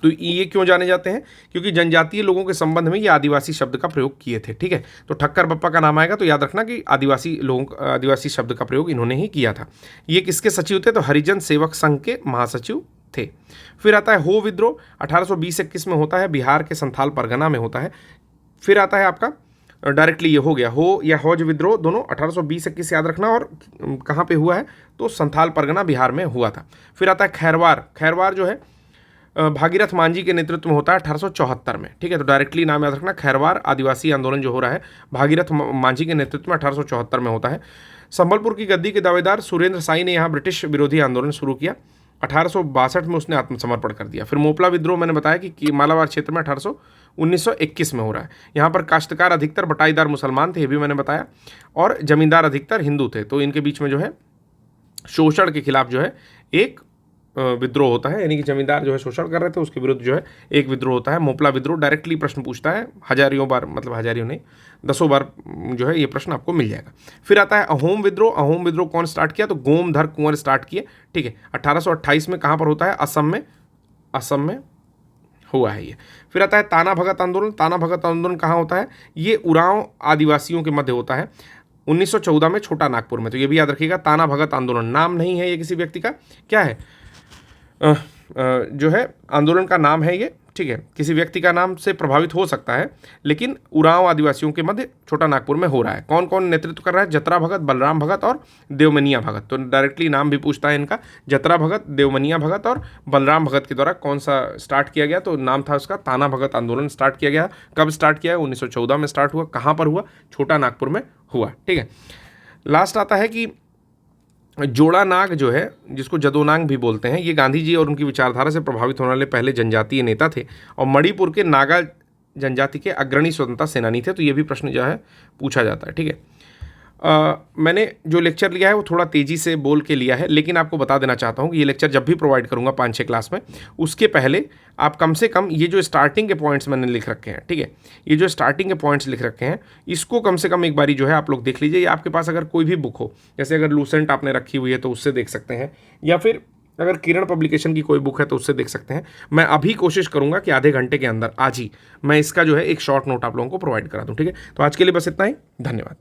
तो ये क्यों जाने जाते हैं? क्योंकि जनजातीय लोगों के संबंध में ये आदिवासी शब्द का प्रयोग किए थे, ठीक है। तो ठक्कर बप्पा का नाम आएगा तो याद रखना कि आदिवासी शब्द का प्रयोग इन्होंने ही किया था। ये किसके सचिव थे? तो हरिजन सेवक संघ के महासचिव थे। फिर आता है हो विद्रोह, 1820-21 में होता है, बिहार के संथाल परगना में होता है। फिर आता है आपका डायरेक्टली ये हो गया हो या हौज विद्रोह, दोनों 1820-21 याद रखना। और कहाँ पे हुआ है? तो संथाल परगना बिहार में हुआ था। फिर आता है खैरवार जो है भागीरथ मांझी के नेतृत्व में होता है 1874 में, ठीक है। तो डायरेक्टली नाम याद रखना, खैरवार आदिवासी आंदोलन जो हो रहा है भागीरथ मांझी के नेतृत्व में 1874 में होता है। संबलपुर की गद्दी के दावेदार सुरेंद्र साई ने यहाँ ब्रिटिश विरोधी आंदोलन शुरू किया। 1862 में उसने आत्मसमर्पण कर दिया। फिर मोपला विद्रोह मैंने बताया कि मालाबार क्षेत्र में 1921 में हो रहा है। यहाँ पर काश्तकार अधिकतर बटाईदार मुसलमान थे, ये भी मैंने बताया, और जमींदार अधिकतर हिंदू थे। तो इनके बीच में जो है शोषण के खिलाफ जो है एक विद्रोह होता है, यानी कि जमींदार जो है शोषण कर रहे थे उसके विरुद्ध जो है एक विद्रोह होता है। मोपला विद्रोह डायरेक्टली प्रश्न पूछता है, हजारियों बार, मतलब हजारियों नहीं, 10 बार जो है ये प्रश्न आपको मिल जाएगा। फिर आता है अहोम विद्रोह। अहोम विद्रोह कौन स्टार्ट किया? तो गोमधर कुंवर स्टार्ट किए, ठीक है। 1828 में कहाँ पर होता है? असम में हुआ है ये। फिर आता है ताना भगत आंदोलन। ताना भगत आंदोलन कहाँ होता है? ये उरांव आदिवासियों के मध्य होता है 1914 में छोटा नागपुर में। तो ये भी याद रखिएगा, ताना भगत आंदोलन नाम नहीं है ये किसी व्यक्ति का, क्या है जो है आंदोलन का नाम है ये, ठीक है। किसी व्यक्ति का नाम से प्रभावित हो सकता है, लेकिन उरांव आदिवासियों के मध्य छोटा नागपुर में हो रहा है। कौन कौन नेतृत्व कर रहा है? जतरा भगत, बलराम भगत और देवमनिया भगत। तो डायरेक्टली नाम भी पूछता है इनका, जतरा भगत, देवमनिया भगत और बलराम भगत के द्वारा कौन सा स्टार्ट किया गया? तो नाम था उसका ताना भगत आंदोलन स्टार्ट किया गया। कब स्टार्ट किया है? 1914 में स्टार्ट हुआ। कहाँ पर हुआ? छोटा नागपुर में हुआ, ठीक है। लास्ट आता है कि जोड़ा नाग जो है, जिसको जदोनांग भी बोलते हैं, ये गांधी जी और उनकी विचारधारा से प्रभावित होने वाले पहले जनजातीय नेता थे और मणिपुर के नागा जनजाति के अग्रणी स्वतंत्रता सेनानी थे, तो ये भी प्रश्न जो है पूछा जाता है। ठीक है, मैंने जो लेक्चर लिया है वो थोड़ा तेज़ी से बोल के लिया है, लेकिन आपको बता देना चाहता हूँ कि ये लेक्चर जब भी प्रोवाइड करूँगा 5-6 क्लास में, उसके पहले आप कम से कम ये जो स्टार्टिंग के पॉइंट्स मैंने लिख रखे हैं, ठीक है, ये जो स्टार्टिंग के पॉइंट्स लिख रखे हैं, इसको कम से कम एक बारी जो है आप लोग देख लीजिए। या आपके पास अगर कोई भी बुक हो, जैसे अगर लूसेंट आपने रखी हुई है तो उससे देख सकते हैं, या फिर अगर किरण पब्लिकेशन की कोई बुक है तो उससे देख सकते हैं। मैं अभी कोशिश करूंगा कि आधे घंटे के अंदर आज ही मैं इसका जो है एक शॉर्ट नोट आप लोगों को प्रोवाइड करा दूं। ठीक है, तो आज के लिए बस इतना ही, धन्यवाद।